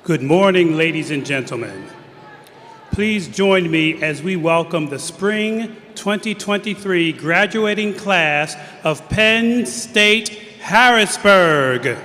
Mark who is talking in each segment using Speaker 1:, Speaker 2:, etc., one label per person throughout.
Speaker 1: Good morning, ladies and gentlemen. Please join me as we welcome the Spring 2023 graduating class of Penn State Harrisburg.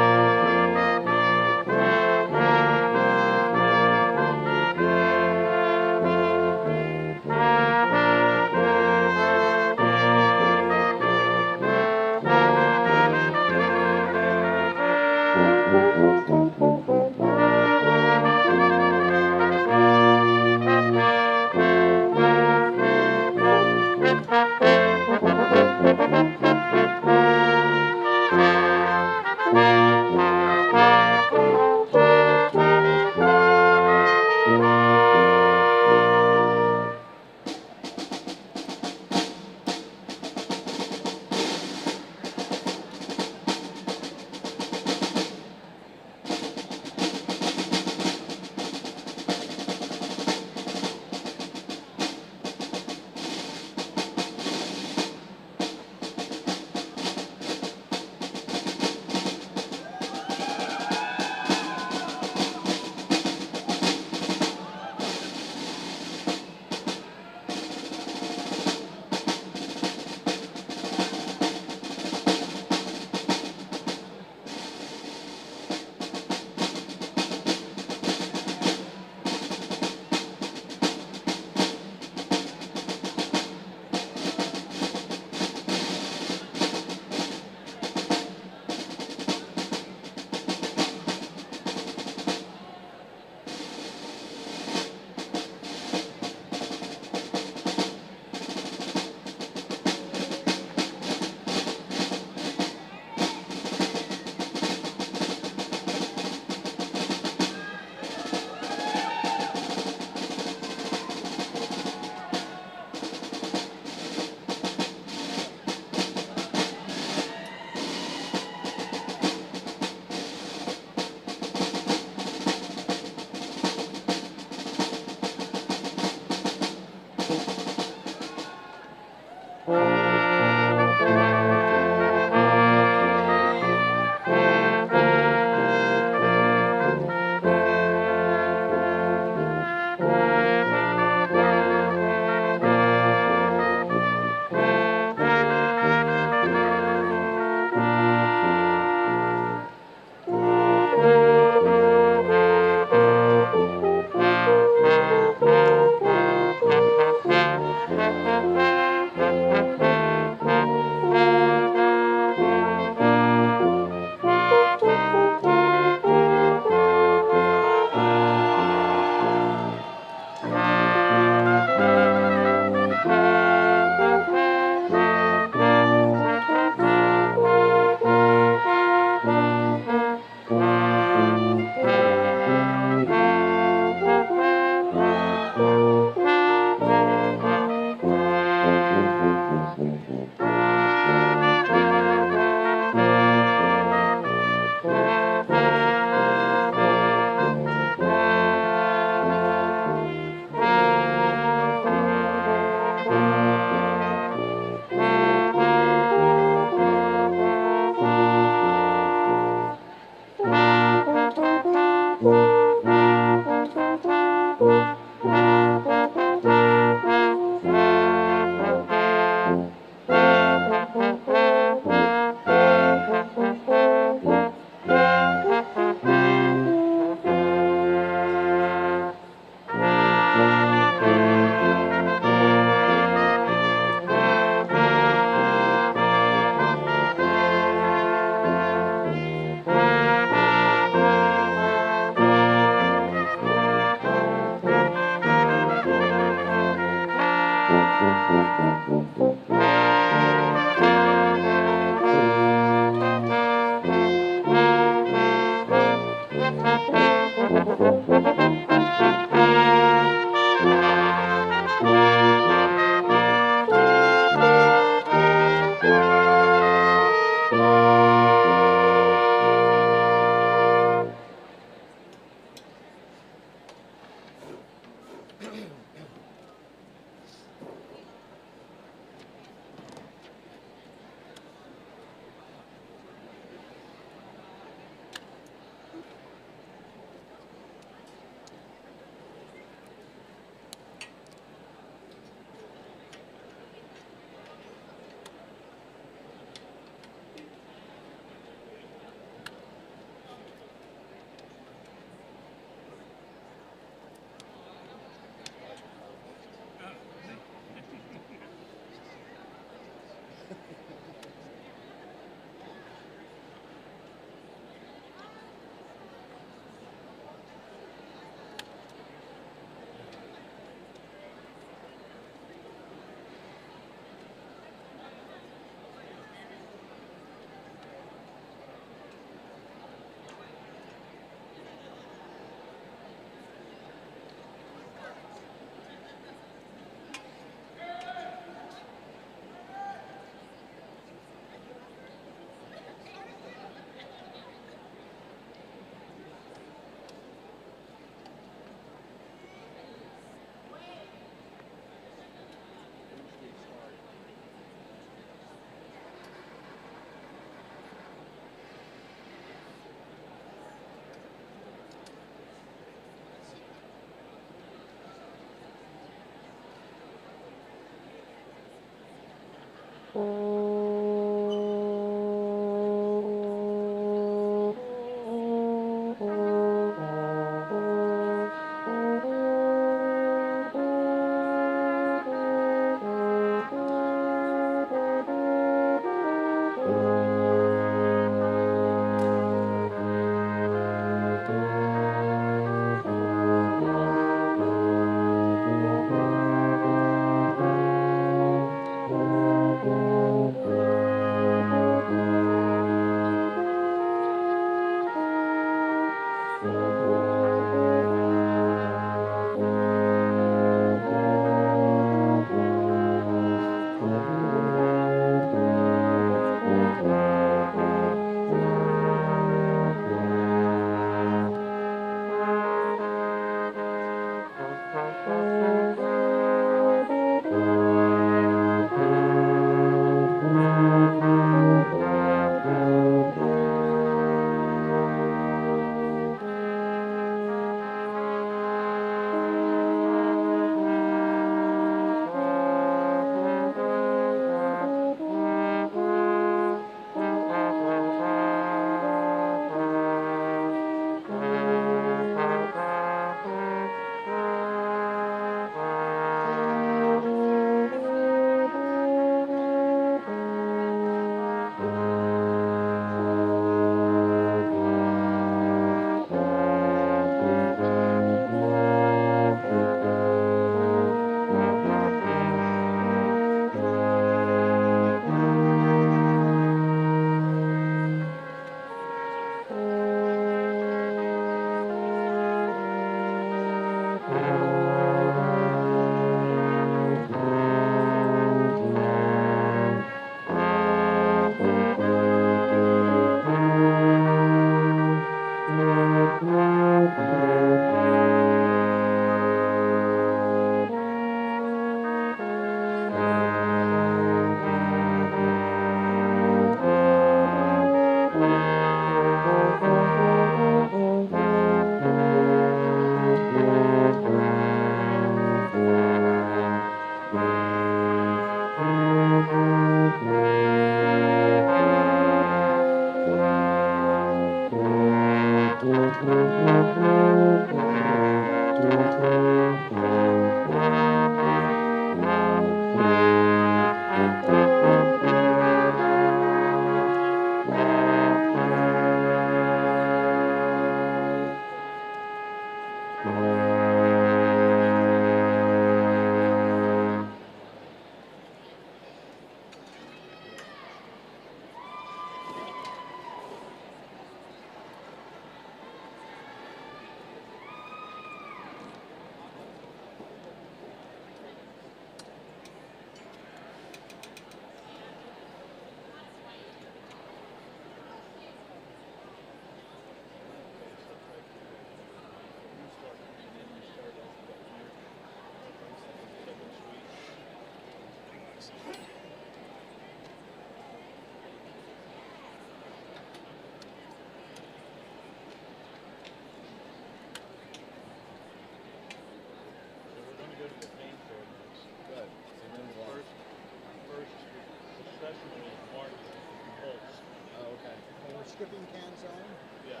Speaker 2: Skipping can zone?
Speaker 3: Yeah.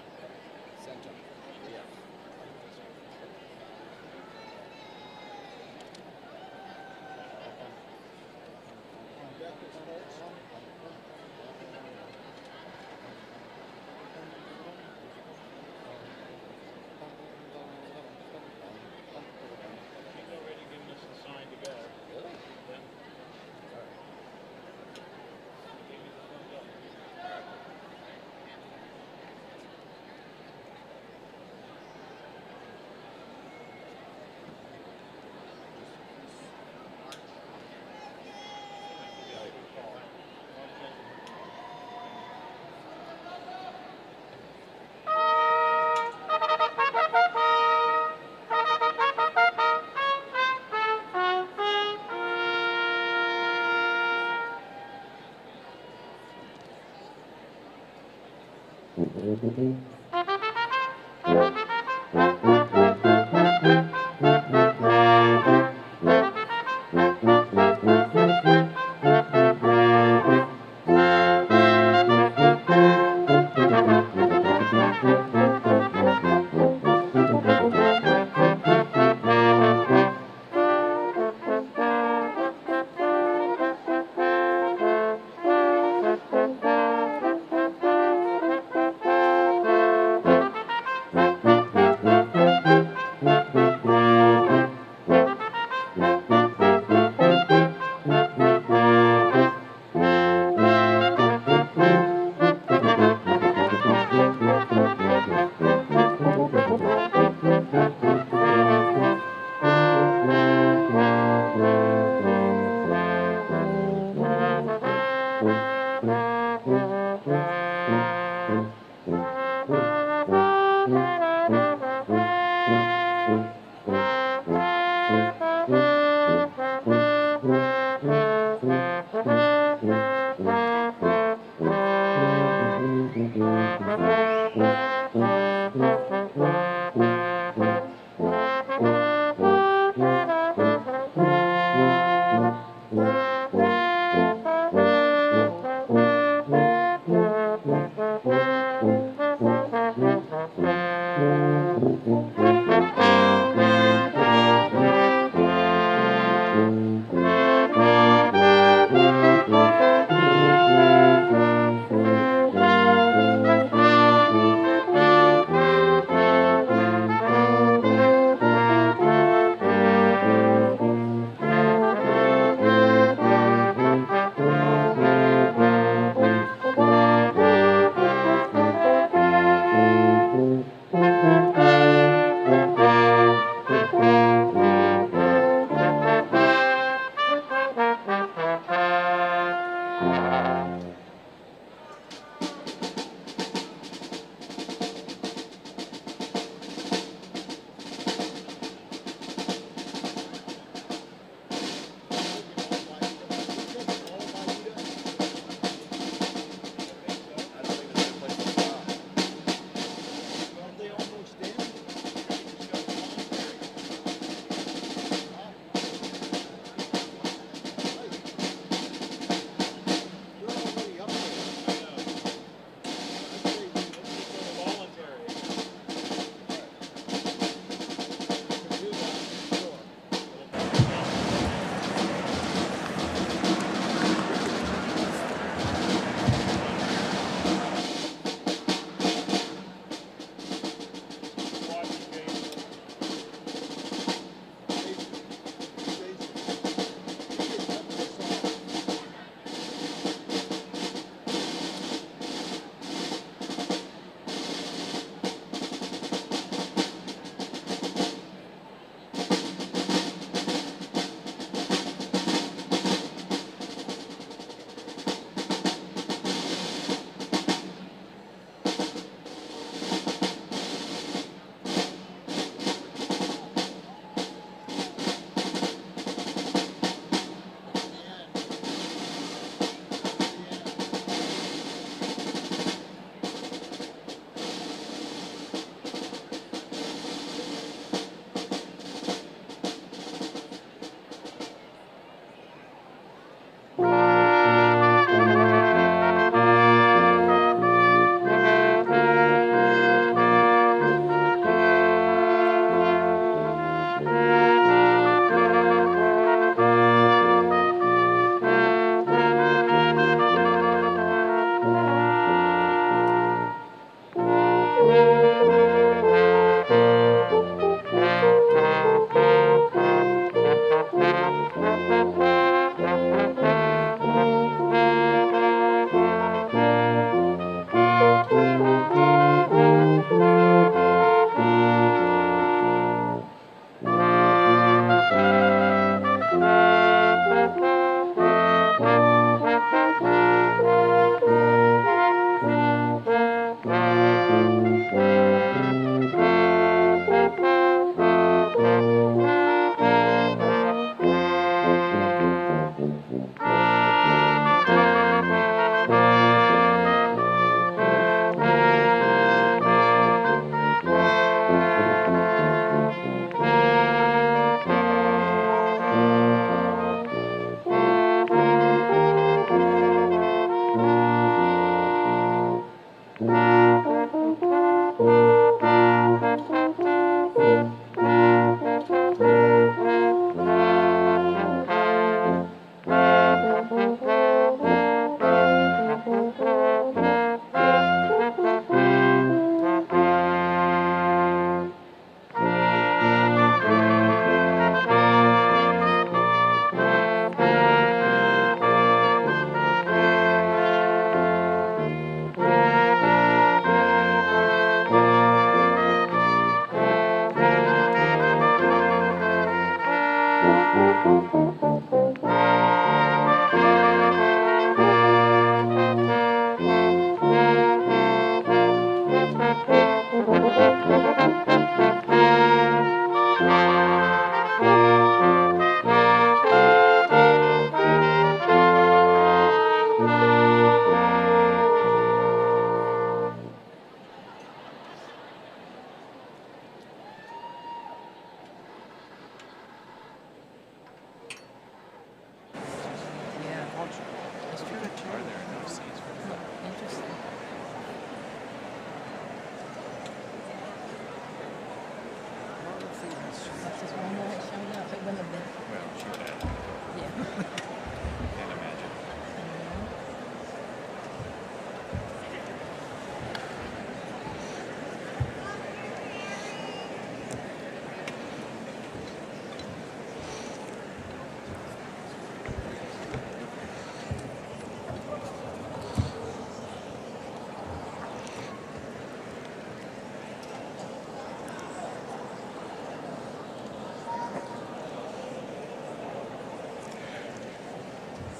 Speaker 2: Center.
Speaker 3: Yeah.
Speaker 2: Deck is first.
Speaker 3: He's already given us the sign to go.
Speaker 2: Really?
Speaker 3: Yeah. He gave me the thumbs up.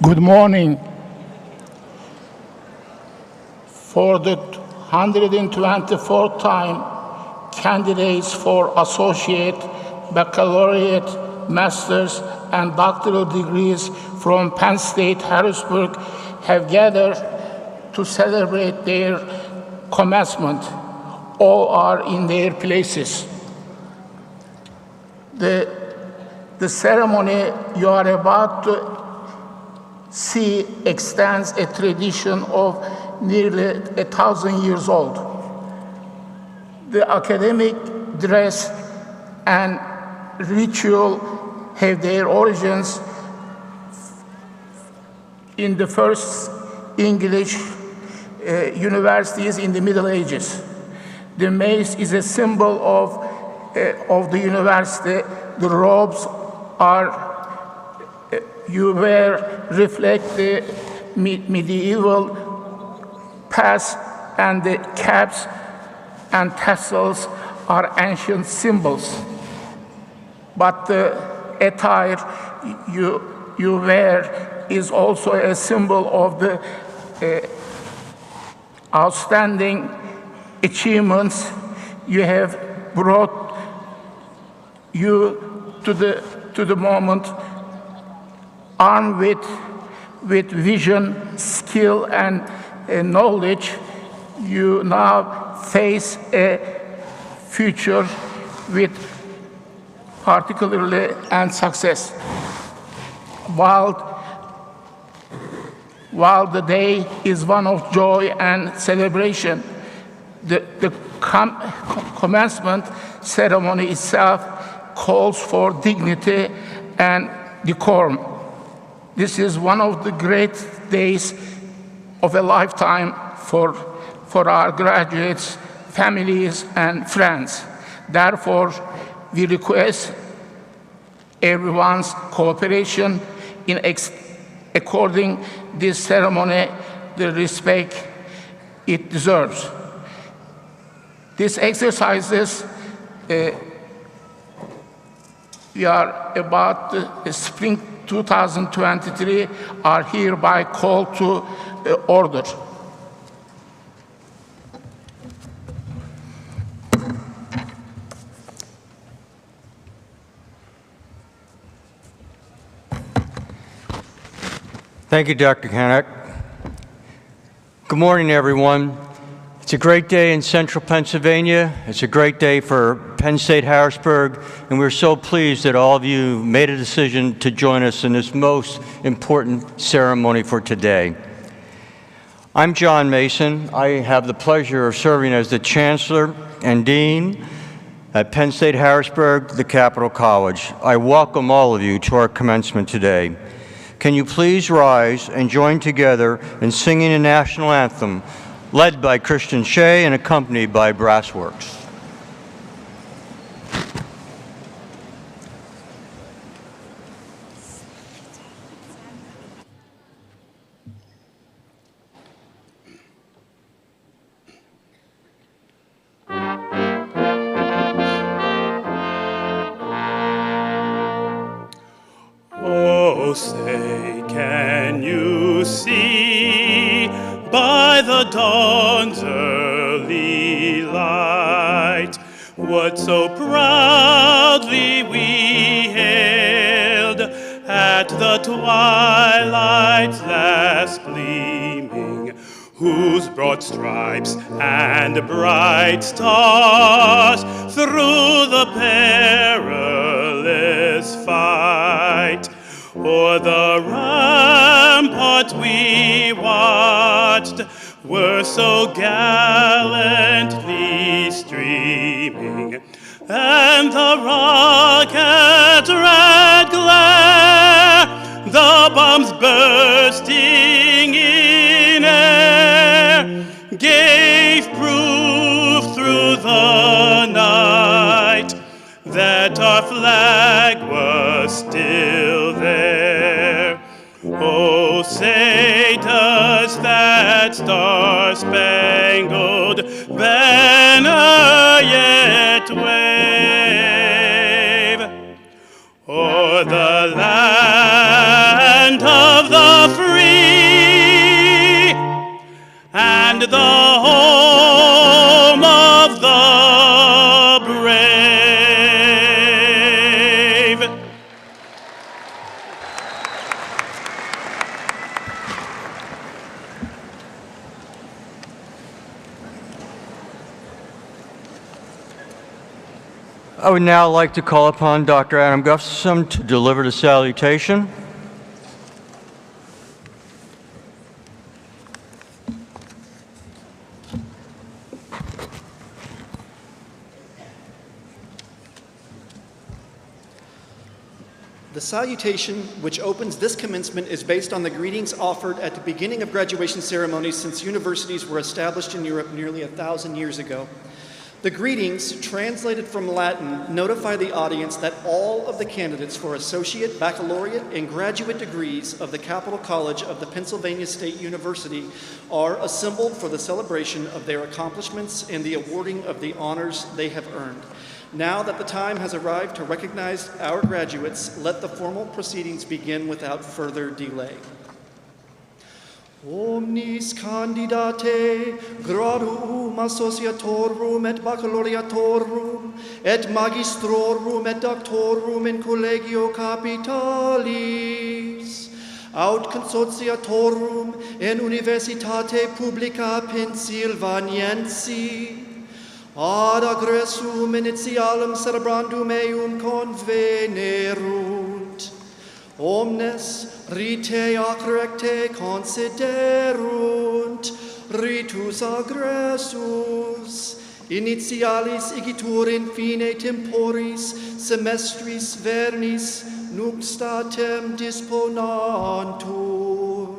Speaker 4: Good morning. For the 124th time, candidates for associate, baccalaureate, master's, and doctoral degrees from Penn State, Harrisburg have gathered to celebrate their commencement. All are in their places. The ceremony you are about to see extends a tradition of nearly 1,000 years old. The academic dress and ritual have their origins in the first English universities in the Middle Ages. The mace is a symbol of the university. The robes you wear reflect the medieval past, and the caps and tassels are ancient symbols. But the attire you wear is also a symbol of the outstanding achievements you have brought you to the moment, armed with vision, skill, and knowledge. You now face a future with particularly and success. While the day is one of joy and celebration, the commencement ceremony itself calls for dignity and decorum. This is one of the great days of a lifetime for our graduates, families, and friends. Therefore, we request everyone's cooperation in according this ceremony the respect it deserves. These exercises we are about spring 2023 are hereby called to order.
Speaker 5: Thank you, Dr. Kanak. Good morning, everyone. It's a great day in central Pennsylvania. It's a great day for Penn State Harrisburg, and we're so pleased that all of you made a decision to join us in this most important ceremony for today. I'm John Mason. I have the pleasure of serving as the Chancellor and Dean at Penn State Harrisburg, the Capital College. I welcome all of you to our commencement today. Can you please rise and join together in singing the national anthem, led by Christian Shea and accompanied by Brassworks.
Speaker 1: the dawn's early light, what so proudly we hailed at the twilight's last gleaming, whose broad stripes and bright stars through the perilous fight o'er the rampart we watched were so gallantly streaming, and the rocket's red glare, the bombs bursting in air, gave proof through the night that our flag was still there. Oh, say does that star-spangled banner yet wave o'er the land of the free and the home of the brave?
Speaker 5: I would now like to call upon Dr. Adam Gustafson to deliver the salutation.
Speaker 6: The salutation which opens this commencement is based on the greetings offered at the beginning of graduation ceremonies since universities were established in Europe nearly 1,000 years ago. The greetings, translated from Latin, notify the audience that all of the candidates for associate, baccalaureate, and graduate degrees of the Capital College of the Pennsylvania State University are assembled for the celebration of their accomplishments and the awarding of the honors they have earned. Now that the time has arrived to recognize our graduates, let the formal proceedings begin without further delay. Omnis candidate gradum associatorum et baccalaureatorum et magistrorum et doctorum in collegio capitalis aut consortiatorum in universitate publica Pennsylvaniensi ad aggressum initialem celebrandum eum convenerunt. Omnes rite ac recte considerunt ritus aggressus initialis igitur in fine temporis semestris vernis nunc statem disponantur.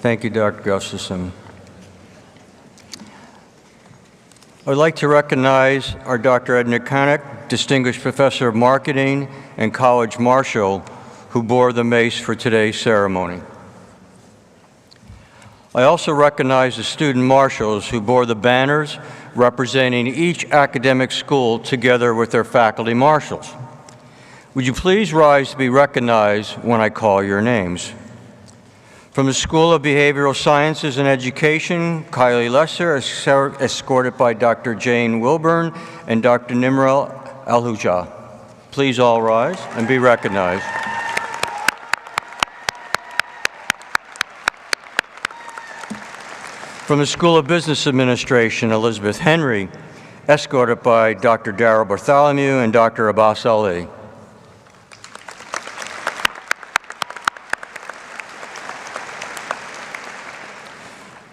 Speaker 5: Thank you, Dr. Gustafson. I would like to recognize our Dr. Edna Connick, Distinguished Professor of Marketing and College Marshal, who bore the mace for today's ceremony. I also recognize the student marshals who bore the banners representing each academic school together with their faculty marshals. Would you please rise to be recognized when I call your names? From the School of Behavioral Sciences and Education, Kylie Lesser, escorted by Dr. Jane Wilburn and Dr. Nimrel Alhuja. Please all rise and be recognized. From the School of Business Administration, Elizabeth Henry, escorted by Dr. Darrell Bartholomew and Dr. Abbas Ali.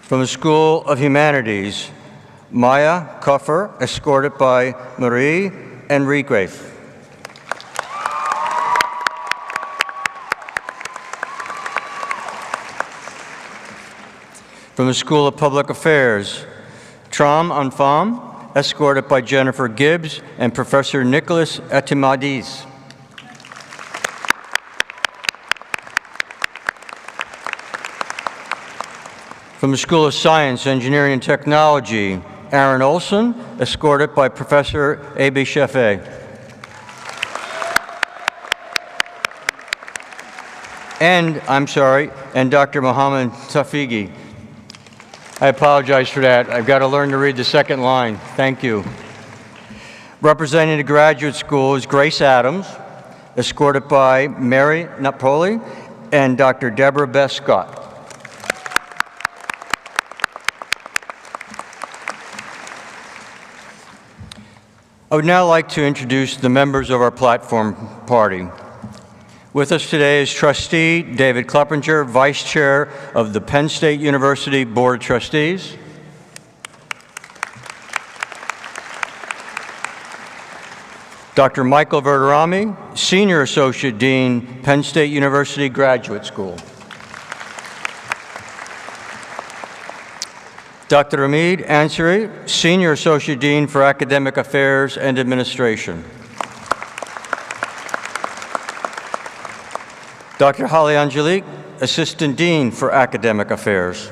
Speaker 5: From the School of Humanities, Maya Kuffer, escorted by Marie Enrique. From the School of Public Affairs, Tram Anfam, escorted by Jennifer Gibbs and Professor Nicholas Etimades. From the School of Science, Engineering, and Technology, Aaron Olson, escorted by Professor A.B. Sheffe. And Dr. Mohammed Tafigi. I apologize for that. I've got to learn to read the second line. Thank you. Representing the graduate school is Grace Adams, escorted by Mary Napoli and Dr. Deborah Beth Scott. I would now like to introduce the members of our platform party. With us today is Trustee David Kleppinger, Vice Chair of the Penn State University Board of Trustees. Dr. Michael Verderami, Senior Associate Dean, Penn State University Graduate School. Dr. Hamid Ansari, Senior Associate Dean for Academic Affairs and Administration. Dr. Holly Angelique, Assistant Dean for Academic Affairs.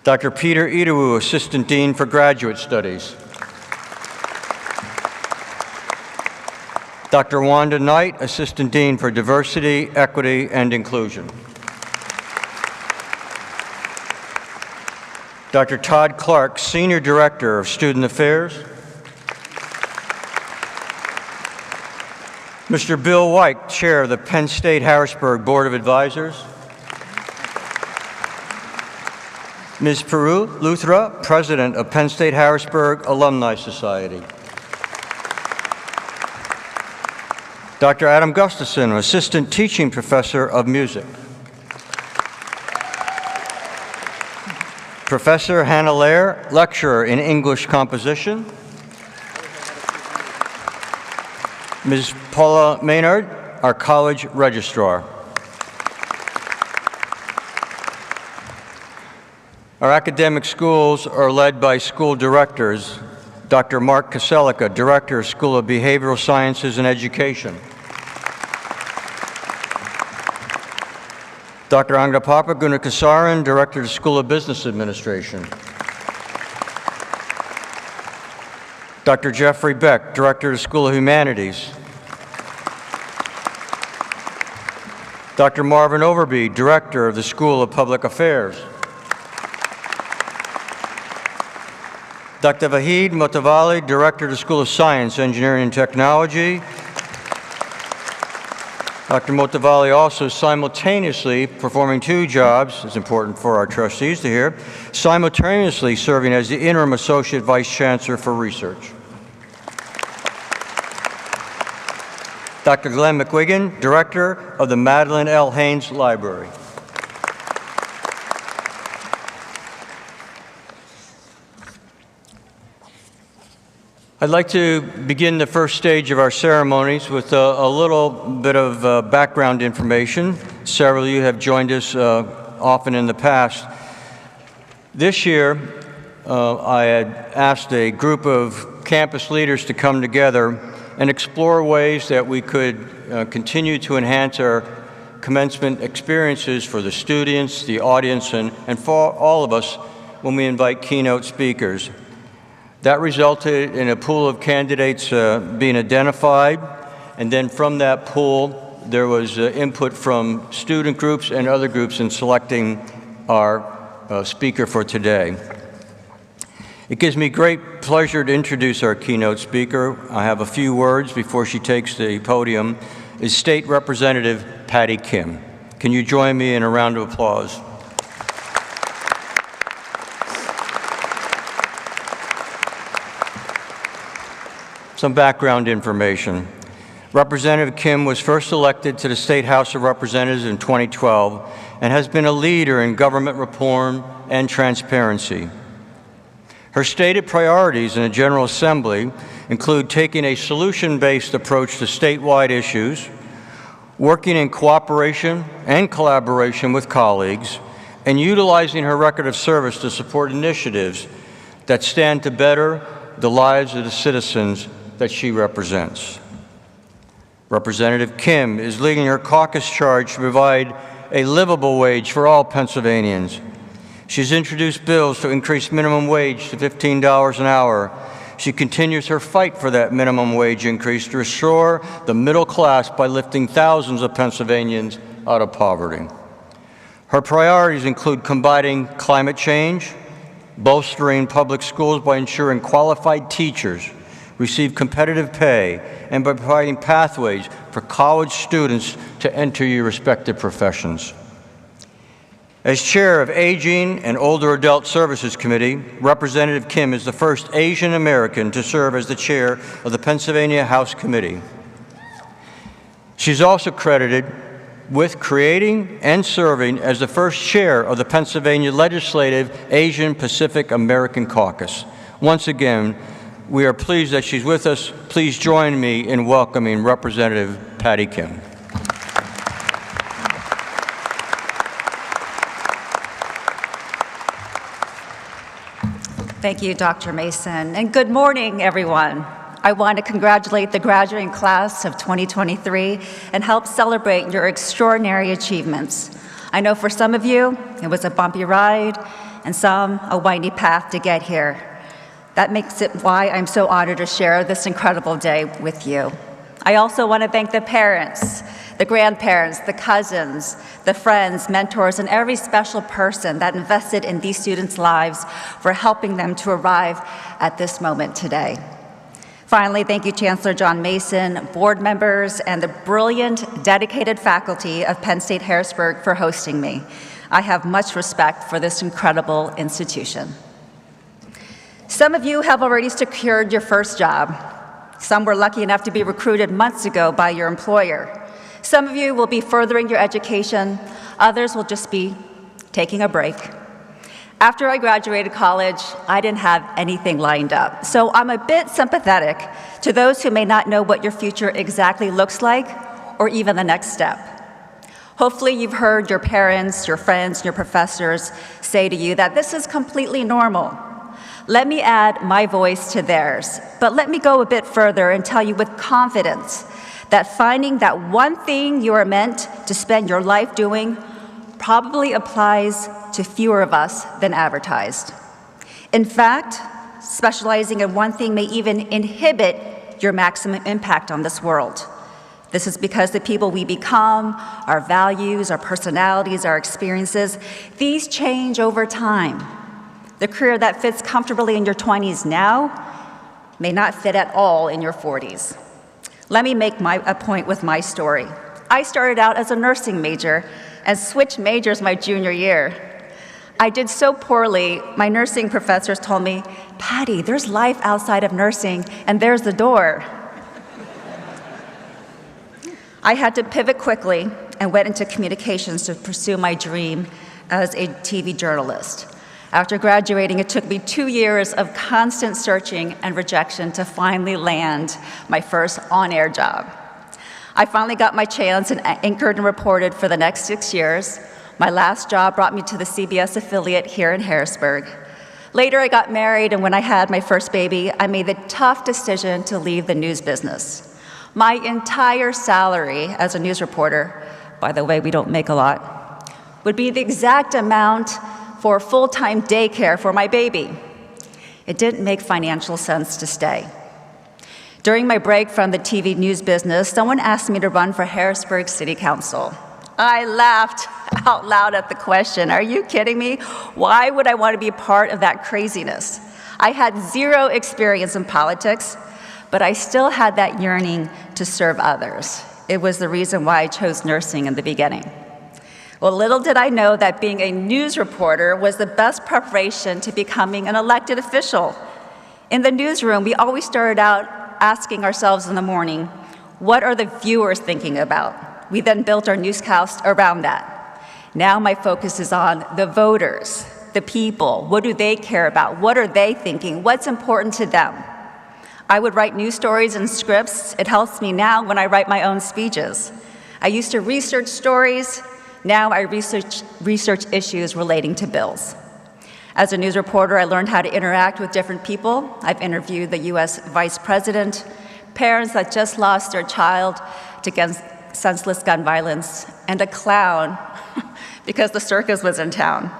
Speaker 5: Dr. Peter Idowu, Assistant Dean for Graduate Studies. Dr. Wanda Knight, Assistant Dean for Diversity, Equity, and Inclusion. Dr. Todd Clark, Senior Director of Student Affairs. Mr. Bill White, Chair of the Penn State Harrisburg Board of Advisors. Ms. Peru Luthra, President of Penn State Harrisburg Alumni Society. Dr. Adam Gustafson, Assistant Teaching Professor of Music. Professor Hannah Lair, Lecturer in English Composition. Ms. Paula Maynard, our College Registrar. Our academic schools are led by school directors. Dr. Mark Kaselica, Director of School of Behavioral Sciences and Education. Dr. Angapapa Gunakasaran, Director of the School of Business Administration. Dr. Jeffrey Beck, Director of the School of Humanities. Dr. Marvin Overby, Director of the School of Public Affairs. Dr. Vahid Motavali, Director of the School of Science, Engineering, and Technology. Dr. Motavali also simultaneously performing two jobs, it's important for our trustees to hear, simultaneously serving as the Interim Associate Vice Chancellor for Research. Dr. Glenn McQuiggan, Director of the Madeline L. Haynes Library. I'd like to begin the first stage of our ceremonies with a little bit of background information. Several of you have joined us often in the past. This year, I had asked a group of campus leaders to come together and explore ways that we could continue to enhance our commencement experiences for the students, the audience, and for all of us when we invite keynote speakers. That resulted in a pool of candidates being identified, and then from that pool, there was input from student groups and other groups in selecting our speaker for today. It gives me great pleasure to introduce our keynote speaker. I have a few words before she takes the podium, is State Representative Patty Kim. Can you join me in a round of applause? Some background information. Representative Kim was first elected to the State House of Representatives in 2012 and has been a leader in government reform and transparency. Her stated priorities in the General Assembly include taking a solution-based approach to statewide issues, working in cooperation and collaboration with colleagues, and utilizing her record of service to support initiatives that stand to better the lives of the citizens that she represents. Representative Kim is leading her caucus charge to provide a livable wage for all Pennsylvanians. She's introduced bills to increase minimum wage to $15 an hour. She continues her fight for that minimum wage increase to restore the middle class by lifting thousands of Pennsylvanians out of poverty. Her priorities include combating climate change, bolstering public schools by ensuring qualified teachers receive competitive pay, and by providing pathways for college students to enter your respective professions. As chair of Aging and Older Adult Services Committee, Representative Kim is the first Asian American to serve as the chair of the Pennsylvania House Committee. She's also credited with creating and serving as the first chair of the Pennsylvania Legislative Asian Pacific American Caucus. Once again, we are pleased that she's with us. Please join me in welcoming Representative Patty Kim.
Speaker 7: Thank you, Dr. Mason, and good morning, everyone. I want to congratulate the graduating class of 2023 and help celebrate your extraordinary achievements. I know for some of you, it was a bumpy ride, and some a windy path to get here. That makes it why I'm so honored to share this incredible day with you. I also want to thank the parents, the grandparents, the cousins, the friends, mentors, and every special person that invested in these students' lives for helping them to arrive at this moment today. Finally, thank you, Chancellor John Mason, board members, and the brilliant, dedicated faculty of Penn State Harrisburg for hosting me. I have much respect for this incredible institution. Some of you have already secured your first job. Some were lucky enough to be recruited months ago by your employer. Some of you will be furthering your education. Others will just be taking a break. After I graduated college, I didn't have anything lined up. So I'm a bit sympathetic to those who may not know what your future exactly looks like or even the next step. Hopefully you've heard your parents, your friends, your professors say to you that this is completely normal. Let me add my voice to theirs, but let me go a bit further and tell you with confidence that finding that one thing you are meant to spend your life doing probably applies to fewer of us than advertised. In fact, specializing in one thing may even inhibit your maximum impact on this world. This is because the people we become, our values, our personalities, our experiences, these change over time. The career that fits comfortably in your 20s now may not fit at all in your 40s. Let me make a point with my story. I started out as a nursing major and switched majors my junior year. I did so poorly, my nursing professors told me, "Patty, there's life outside of nursing, and there's the door." I had to pivot quickly and went into communications to pursue my dream as a TV journalist. After graduating, it took me 2 years of constant searching and rejection to finally land my first on-air job. I finally got my chance and anchored and reported for the next 6 years. My last job brought me to the CBS affiliate here in Harrisburg. Later, I got married, and when I had my first baby, I made the tough decision to leave the news business. My entire salary as a news reporter, by the way, we don't make a lot, would be the exact amount for full-time daycare for my baby. It didn't make financial sense to stay. During my break from the TV news business, someone asked me to run for Harrisburg City Council. I laughed out loud at the question. Are you kidding me? Why would I want to be part of that craziness? I had zero experience in politics, but I still had that yearning to serve others. It was the reason why I chose nursing in the beginning. Well, little did I know that being a news reporter was the best preparation to becoming an elected official. In the newsroom, we always started out asking ourselves in the morning, what are the viewers thinking about? We then built our newscast around that. Now my focus is on the voters, the people. What do they care about? What are they thinking? What's important to them? I would write news stories and scripts. It helps me now when I write my own speeches. I used to research stories. Now I research issues relating to bills. As a news reporter, I learned how to interact with different people. I've interviewed the US Vice President, parents that just lost their child to senseless gun violence, and a clown because the circus was in town.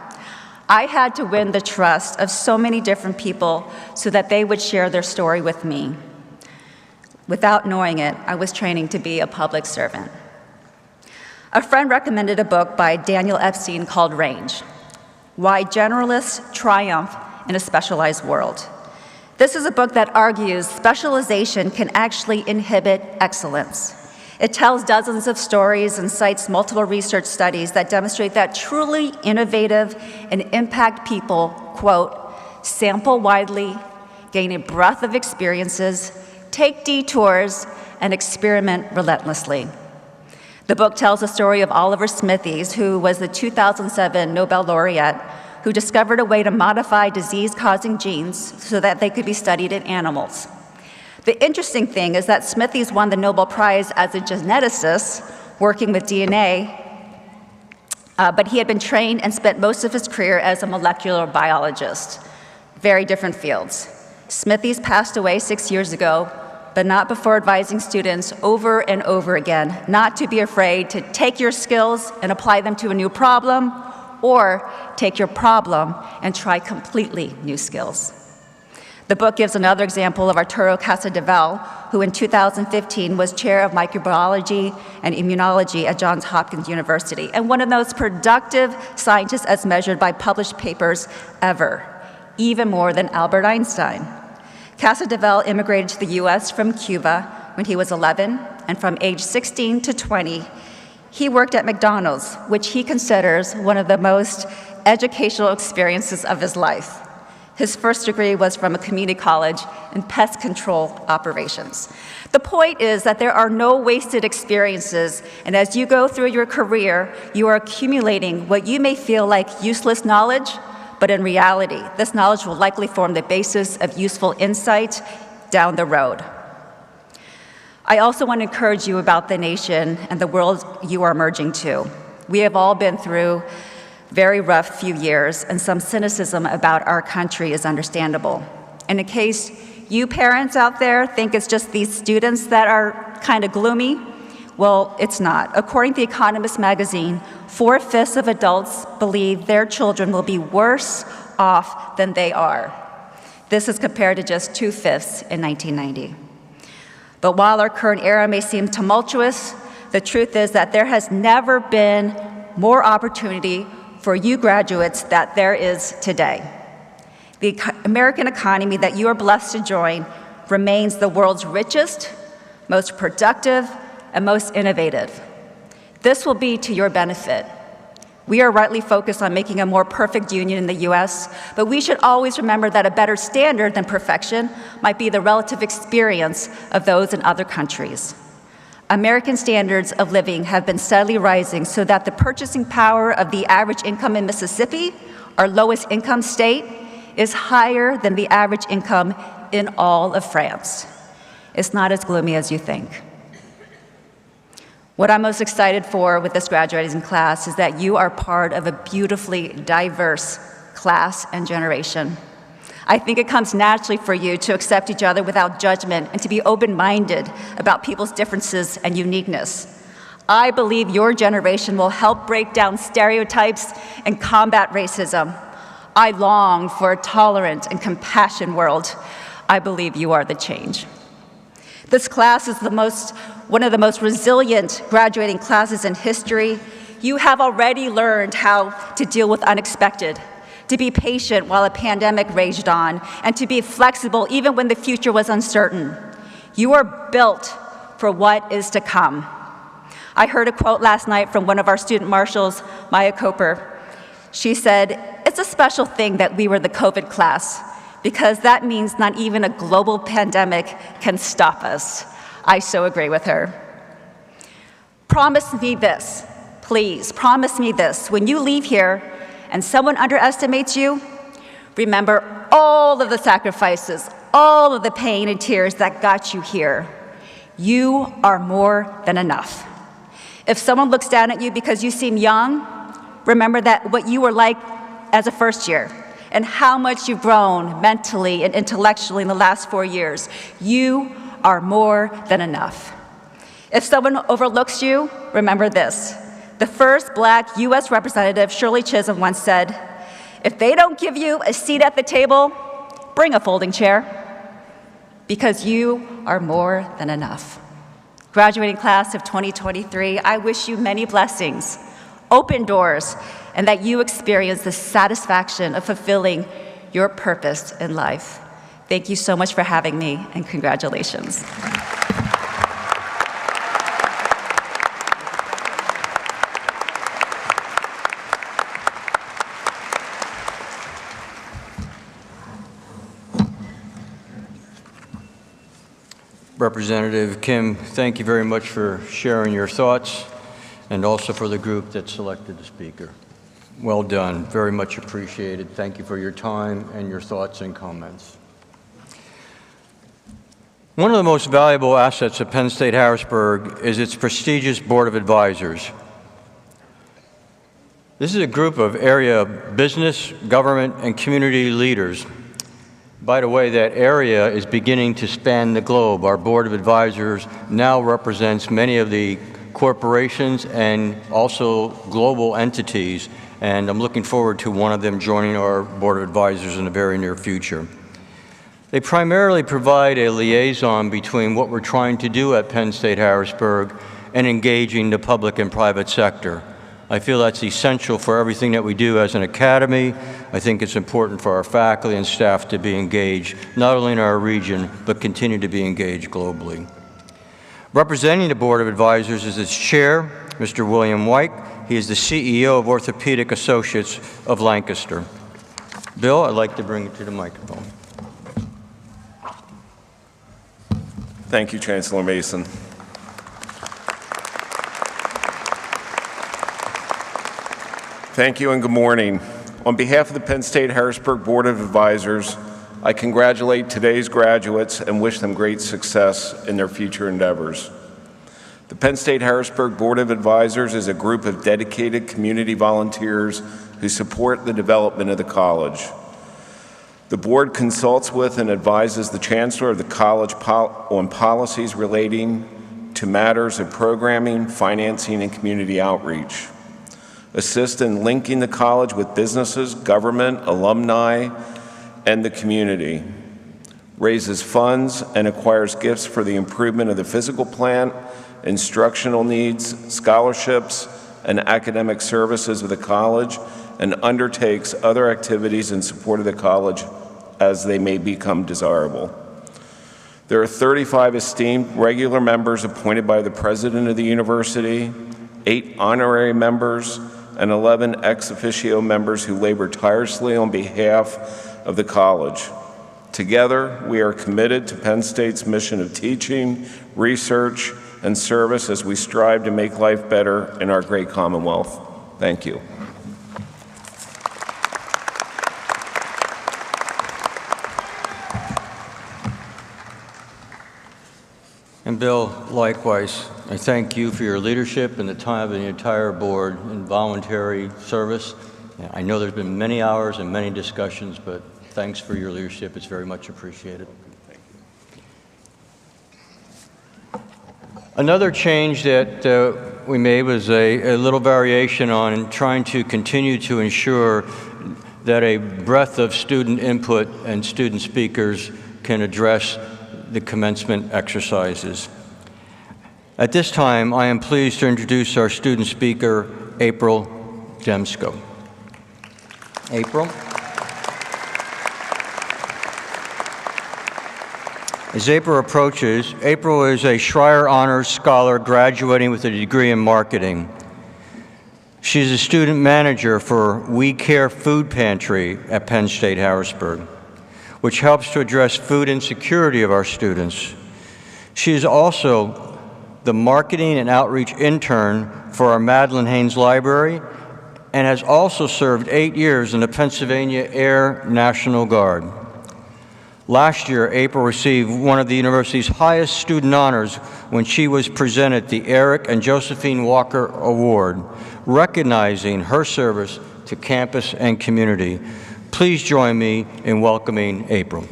Speaker 7: I had to win the trust of so many different people so that they would share their story with me. Without knowing it, I was training to be a public servant. A friend recommended a book by Daniel Epstein called Range: Why Generalists Triumph in a Specialized World. This is a book that argues specialization can actually inhibit excellence. It tells dozens of stories and cites multiple research studies that demonstrate that truly innovative and impact people, quote, sample widely, gain a breadth of experiences, take detours, and experiment relentlessly. The book tells the story of Oliver Smithies, who was the 2007 Nobel laureate, who discovered a way to modify disease-causing genes so that they could be studied in animals. The interesting thing is that Smithies won the Nobel Prize as a geneticist working with DNA, but he had been trained and spent most of his career as a molecular biologist. Very different fields. Smithies passed away 6 years ago, but not before advising students over and over again not to be afraid to take your skills and apply them to a new problem, or take your problem and try completely new skills. The book gives another example of Arturo Casadevall, who in 2015 was chair of microbiology and immunology at Johns Hopkins University, and one of the most productive scientists as measured by published papers ever, even more than Albert Einstein. Casadevall immigrated to the US from Cuba when he was 11, and from age 16 to 20, he worked at McDonald's, which he considers one of the most educational experiences of his life. His first degree was from a community college in pest control operations. The point is that there are no wasted experiences, and as you go through your career, you are accumulating what you may feel like useless knowledge, but in reality, this knowledge will likely form the basis of useful insight down the road. I also want to encourage you about the nation and the world you are merging to. We have all been through very rough few years, and some cynicism about our country is understandable. And in case you parents out there think it's just these students that are kind of gloomy, well, it's not. According to The Economist magazine, 4/5 of adults believe their children will be worse off than they are. This is compared to just 2/5 in 1990. But while our current era may seem tumultuous, the truth is that there has never been more opportunity for you graduates that there is today. The American economy that you are blessed to join remains the world's richest, most productive, and most innovative. This will be to your benefit. We are rightly focused on making a more perfect union in the US, but we should always remember that a better standard than perfection might be the relative experience of those in other countries. American standards of living have been steadily rising so that the purchasing power of the average income in Mississippi, our lowest income state, is higher than the average income in all of France. It's not as gloomy as you think. What I'm most excited for with this graduating class is that you are part of a beautifully diverse class and generation. I think it comes naturally for you to accept each other without judgment and to be open-minded about people's differences and uniqueness. I believe your generation will help break down stereotypes and combat racism. I long for a tolerant and compassionate world. I believe you are the change. This class is one of the most resilient graduating classes in history. You have already learned how to deal with unexpected, to be patient while a pandemic raged on, and to be flexible even when the future was uncertain. You are built for what is to come. I heard a quote last night from one of our student marshals, Maya Coper. She said, "It's a special thing that we were the COVID class, because that means not even a global pandemic can stop us." I so agree with her. Promise me this, please, promise me this. When you leave here and someone underestimates you, remember all of the sacrifices, all of the pain and tears that got you here. You are more than enough. If someone looks down at you because you seem young, remember that what you were like as a first year and how much you've grown mentally and intellectually in the last 4 years. You are more than enough. If someone overlooks you, remember this. The first Black U.S. Representative, Shirley Chisholm, once said, "If they don't give you a seat at the table, bring a folding chair, because you are more than enough." Graduating class of 2023, I wish you many blessings, open doors, and that you experience the satisfaction of fulfilling your purpose in life. Thank you so much for having me, and congratulations.
Speaker 5: Representative Kim, thank you very much for sharing your thoughts, and also for the group that selected the speaker. Well done, very much appreciated. Thank you for your time and your thoughts and comments. One of the most valuable assets of Penn State Harrisburg is its prestigious Board of Advisors. This is a group of area business, government, and community leaders. By the way, that area is beginning to span the globe. Our Board of Advisors now represents many of the corporations and also global entities, and I'm looking forward to one of them joining our Board of Advisors in the very near future. They primarily provide a liaison between what we're trying to do at Penn State Harrisburg and engaging the public and private sector. I feel that's essential for everything that we do as an academy. I think it's important for our faculty and staff to be engaged, not only in our region, but continue to be engaged globally. Representing the Board of Advisors is its chair, Mr. William White. He is the CEO of Orthopedic Associates of Lancaster. Bill, I'd like to bring you to the microphone.
Speaker 8: Thank you, Chancellor Mason. Thank you and good morning. On behalf of the Penn State Harrisburg Board of Advisors, I congratulate today's graduates and wish them great success in their future endeavors. The Penn State Harrisburg Board of Advisors is a group of dedicated community volunteers who support the development of the college. The board consults with and advises the Chancellor of the college on policies relating to matters of programming, financing, and community outreach. Assist in linking the college with businesses, government, alumni, and the community. Raises funds and acquires gifts for the improvement of the physical plant, instructional needs, scholarships, and academic services of the college, and undertakes other activities in support of the college as they may become desirable. There are 35 esteemed regular members appointed by the president of the university, 8 honorary members, and 11 ex officio members who labor tirelessly on behalf of the college. Together, we are committed to Penn State's mission of teaching, research, and service as we strive to make life better in our great Commonwealth. Thank you.
Speaker 5: And Bill, likewise, I thank you for your leadership and the time of the entire board in voluntary service. I know there's been many hours and many discussions, but thanks for your leadership. It's very much appreciated. Thank you. Another change that we made was a little variation on trying to continue to ensure that a breadth of student input and student speakers can address the commencement exercises. At this time, I am pleased to introduce our student speaker, April Demsko. April. As April approaches, April is a Schreier Honors Scholar graduating with a degree in marketing. She's a student manager for We Care Food Pantry at Penn State Harrisburg, which helps to address food insecurity of our students. She is also the marketing and outreach intern for our Madeline Haynes Library and has also served 8 years in the Pennsylvania Air National Guard. Last year, April received one of the university's highest student honors when she was presented the Eric and Josephine Walker Award, recognizing her service to campus and community. Please join me in welcoming April.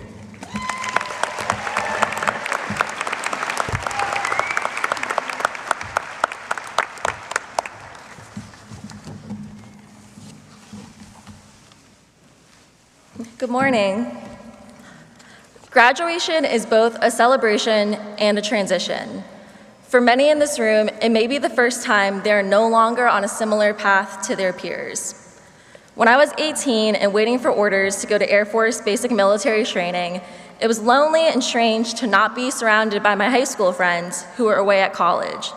Speaker 9: Good morning. Graduation is both a celebration and a transition. For many in this room, it may be the first time they are no longer on a similar path to their peers. When I was 18 and waiting for orders to go to Air Force basic military training, it was lonely and strange to not be surrounded by my high school friends who were away at college.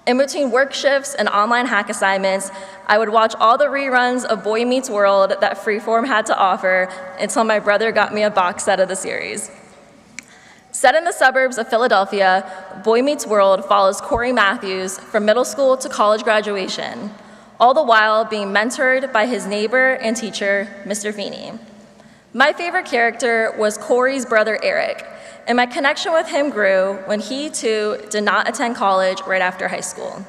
Speaker 9: In between work shifts and online hack assignments, I would watch all the reruns of Boy Meets World that Freeform had to offer until my brother got me a box set of the series. Set in the suburbs of Philadelphia, Boy Meets World follows Corey Matthews from middle school to college graduation, all the while being mentored by his neighbor and teacher, Mr. Feeney. My favorite character was Corey's brother, Eric, and my connection with him grew when he, too, did not attend college right after high school.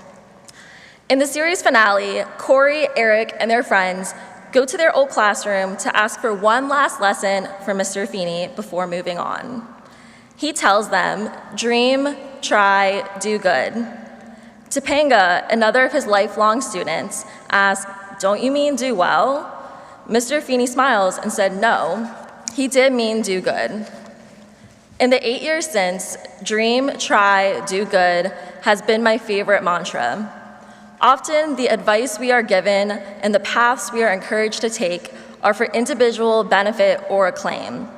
Speaker 9: In the series finale, Corey, Eric, and their friends go to their old classroom to ask for one last lesson from Mr. Feeney before moving on. He tells them, dream, try, do good. Topanga, another of his lifelong students, asks, don't you mean do well? Mr. Feeney smiles and said, no, he did mean do good. In the 8 years since, dream, try, do good has been my favorite mantra. Often, the advice we are given and the paths we are encouraged to take are for individual benefit or acclaim.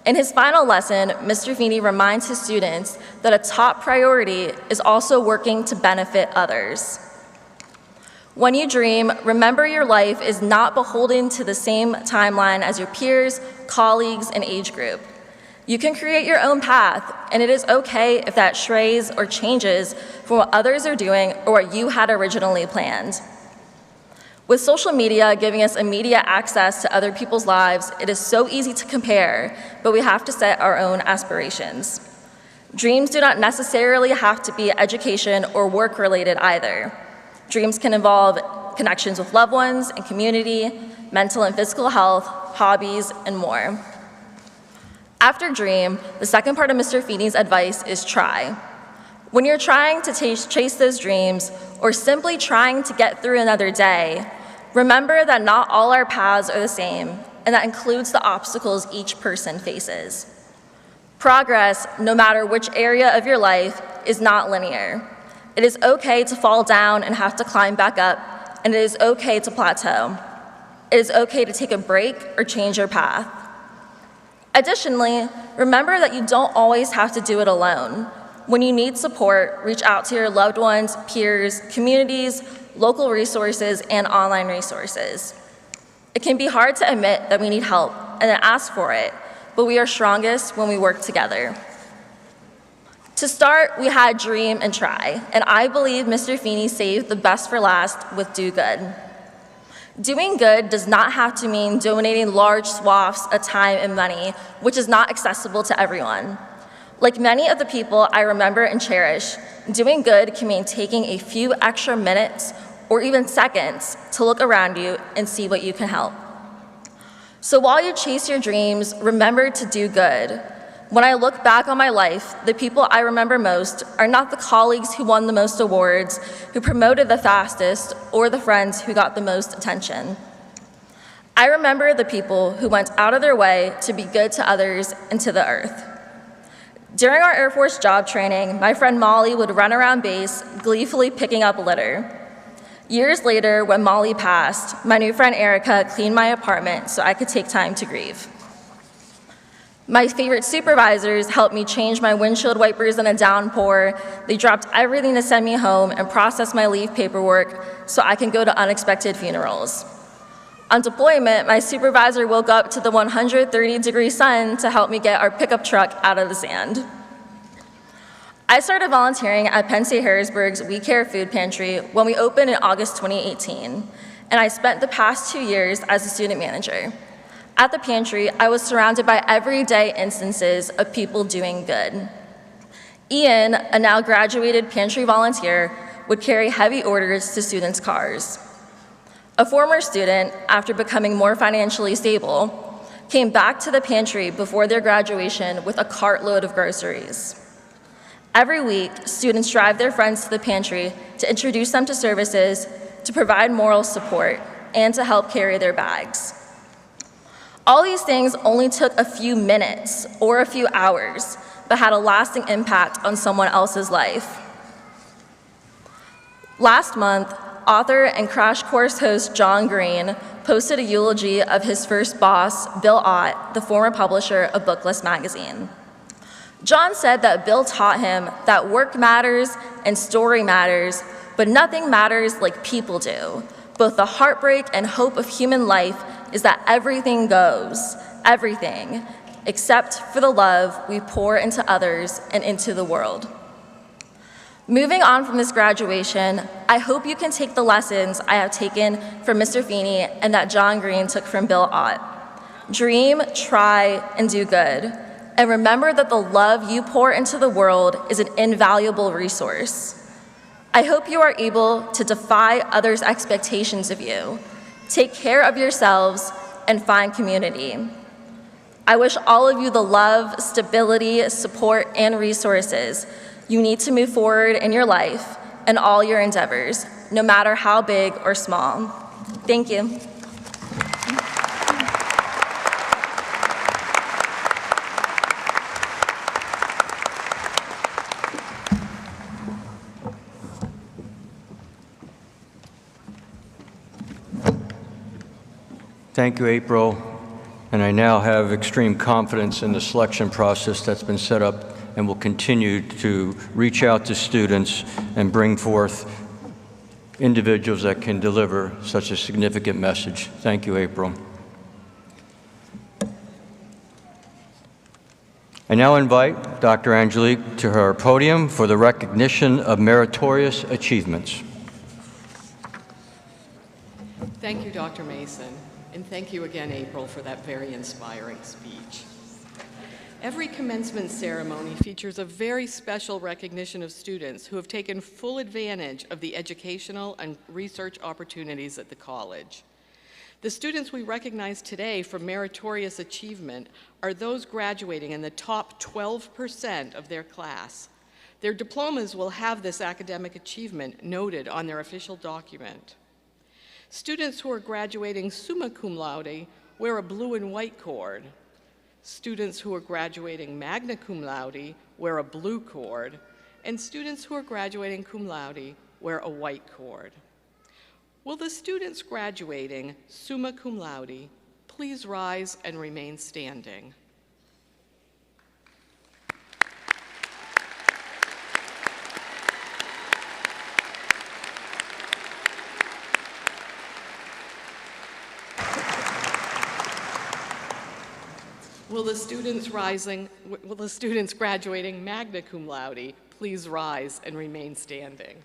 Speaker 9: In his final lesson, Mr. Feeney reminds his students that a top priority is also working to benefit others. When you dream, remember your life is not beholden to the same timeline as your peers, colleagues, and age group. You can create your own path, and it is okay if that strays or changes from what others are doing or what you had originally planned. With social media giving us immediate access to other people's lives, it is so easy to compare, but we have to set our own aspirations. Dreams do not necessarily have to be education or work-related either. Dreams can involve connections with loved ones and community, mental and physical health, hobbies, and more. After dream, the second part of Mr. Feeney's advice is try. When you're trying to chase those dreams or simply trying to get through another day, remember that not all our paths are the same, and that includes the obstacles each person faces. Progress, no matter which area of your life, is not linear. It is okay to fall down and have to climb back up, and it is okay to plateau. It is okay to take a break or change your path. Additionally, remember that you don't always have to do it alone. When you need support, reach out to your loved ones, peers, communities, local resources, and online resources. It can be hard to admit that we need help and then ask for it, but we are strongest when we work together. To start, we had dream and try, and I believe Mr. Feeney saved the best for last with do good. Doing good does not have to mean donating large swaths of time and money, which is not accessible to everyone. Like many of the people I remember and cherish, doing good can mean taking a few extra minutes or even seconds to look around you and see what you can help. So while you chase your dreams, remember to do good. When I look back on my life, the people I remember most are not the colleagues who won the most awards, who promoted the fastest, or the friends who got the most attention. I remember the people who went out of their way to be good to others and to the earth. During our Air Force job training, my friend Molly would run around base, gleefully picking up litter. Years later, when Molly passed, my new friend Erica cleaned my apartment so I could take time to grieve. My favorite supervisors helped me change my windshield wipers in a downpour. They dropped everything to send me home and process my leave paperwork so I can go to unexpected funerals. On deployment, my supervisor woke up to the 130-degree sun to help me get our pickup truck out of the sand. I started volunteering at Penn State Harrisburg's We Care Food Pantry when we opened in August 2018, and I spent the past 2 years as a student manager. At the pantry, I was surrounded by everyday instances of people doing good. Ian, a now graduated pantry volunteer, would carry heavy orders to students' cars. A former student, after becoming more financially stable, came back to the pantry before their graduation with a cartload of groceries. Every week, students drive their friends to the pantry to introduce them to services, to provide moral support, and to help carry their bags. All these things only took a few minutes or a few hours, but had a lasting impact on someone else's life. Last month, author and Crash Course host John Green posted a eulogy of his first boss, Bill Ott, the former publisher of Booklist magazine. John said that Bill taught him that work matters and story matters, but nothing matters like people do. Both the heartbreak and hope of human life is that everything goes, everything, except for the love we pour into others and into the world. Moving on from this graduation, I hope you can take the lessons I have taken from Mr. Feeney and that John Green took from Bill Ott. Dream, try, and do good. And remember that the love you pour into the world is an invaluable resource. I hope you are able to defy others' expectations of you, take care of yourselves, and find community. I wish all of you the love, stability, support, and resources you need to move forward in your life and all your endeavors, no matter how big or small. Thank you.
Speaker 5: Thank you, April. And I now have extreme confidence in the selection process that's been set up and will continue to reach out to students and bring forth individuals that can deliver such a significant message. Thank you, April. I now invite Dr. Angelique to her podium for the recognition of meritorious achievements.
Speaker 10: Thank you, Dr. Mason, and thank you again, April, for that very inspiring speech. Every commencement ceremony features a very special recognition of students who have taken full advantage of the educational and research opportunities at the college. The students we recognize today for meritorious achievement are those graduating in the top 12% of their class. Their diplomas will have this academic achievement noted on their official document. Students who are graduating summa cum laude wear a blue and white cord. Students who are graduating magna cum laude wear a blue cord, and students who are graduating cum laude wear a white cord. Will the students graduating summa cum laude please rise and remain standing? Will the students graduating magna cum laude please rise and remain standing?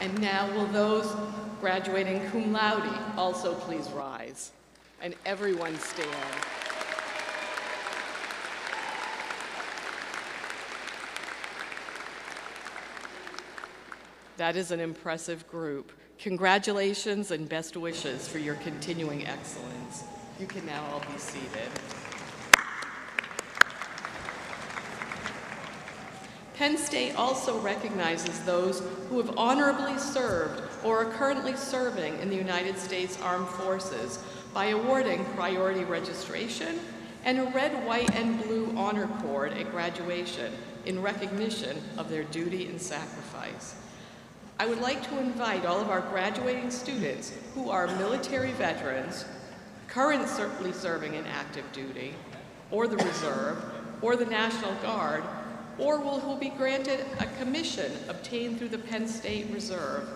Speaker 10: And now will those graduating cum laude also please rise, and everyone stand. That is an impressive group. Congratulations and best wishes for your continuing excellence. You can now all be seated. Penn State also recognizes those who have honorably served or are currently serving in the United States Armed Forces by awarding priority registration and a red, white, and blue honor cord at graduation in recognition of their duty and sacrifice. I would like to invite all of our graduating students who are military veterans, currently serving in active duty, or the Reserve, or the National Guard, or who will be granted a commission obtained through the Penn State Reserve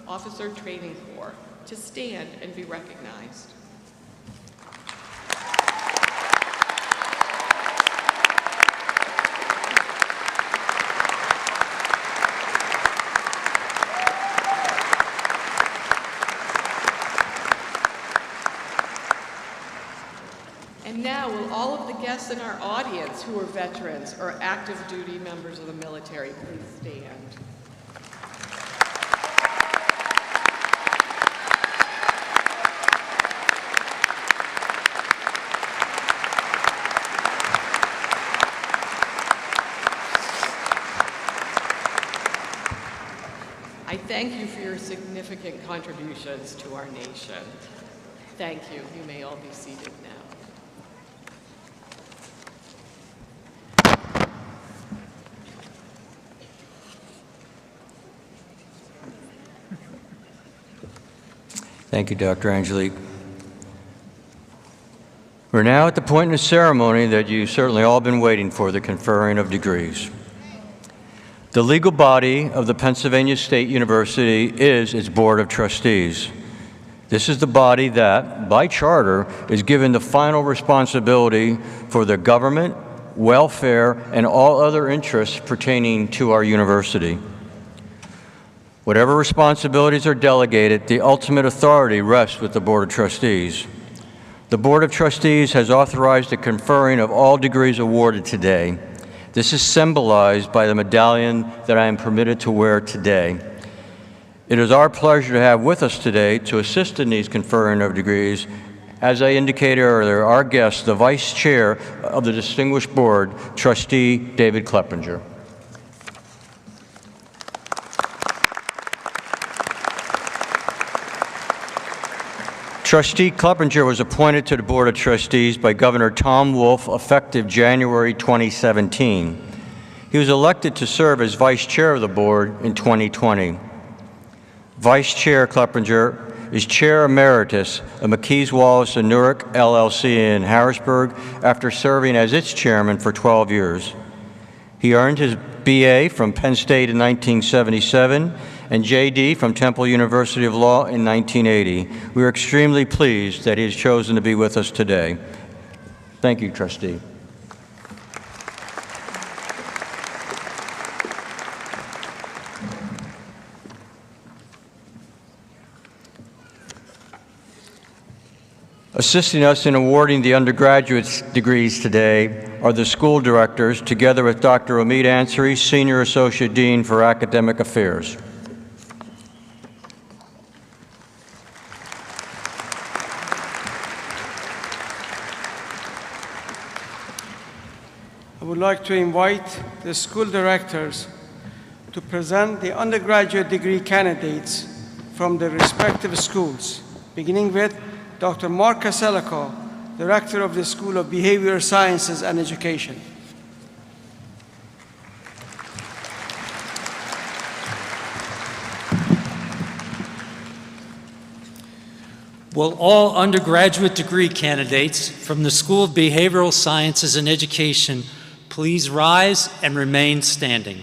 Speaker 10: Officer Training Corps to stand and be recognized. And now, will all of the guests in our audience who are veterans or active duty members of the military please stand? thank you for your significant contributions to our nation. Thank you. You may all be seated now.
Speaker 5: Thank you, Dr. Angelique. We're now at the point in the ceremony that you've certainly all been waiting for, the conferring of degrees. The legal body of the Pennsylvania State University is its Board of Trustees. This is the body that, by charter, is given the final responsibility for the government, welfare, and all other interests pertaining to our university. Whatever responsibilities are delegated, the ultimate authority rests with the Board of Trustees. The Board of Trustees has authorized the conferring of all degrees awarded today. This is symbolized by the medallion that I am permitted to wear today. It is our pleasure to have with us today to assist in these conferring of degrees, as I indicated earlier, our guest, the Vice Chair of the Distinguished Board, Trustee David Kleppinger. Trustee Kleppinger was appointed to the Board of Trustees by Governor Tom Wolf effective January 2017. He was elected to serve as Vice Chair of the Board in 2020. Vice Chair Kleppinger is Chair Emeritus of McKees Wallace and Newark LLC in Harrisburg after serving as its chairman for 12 years. He earned his BA from Penn State in 1977 and JD from Temple University of Law in 1980. We are extremely pleased that he has chosen to be with us today. Thank you, Trustee. Assisting us in awarding the undergraduate degrees today are the school directors, together with Dr. Omid Ansari, Senior Associate Dean for Academic Affairs.
Speaker 11: I would like to invite the school directors to present the undergraduate degree candidates from their respective schools, beginning with Dr. Mark Caselico, Director of the School of Behavioral Sciences and Education.
Speaker 12: Will all undergraduate degree candidates from the School of Behavioral Sciences and Education please rise and remain standing?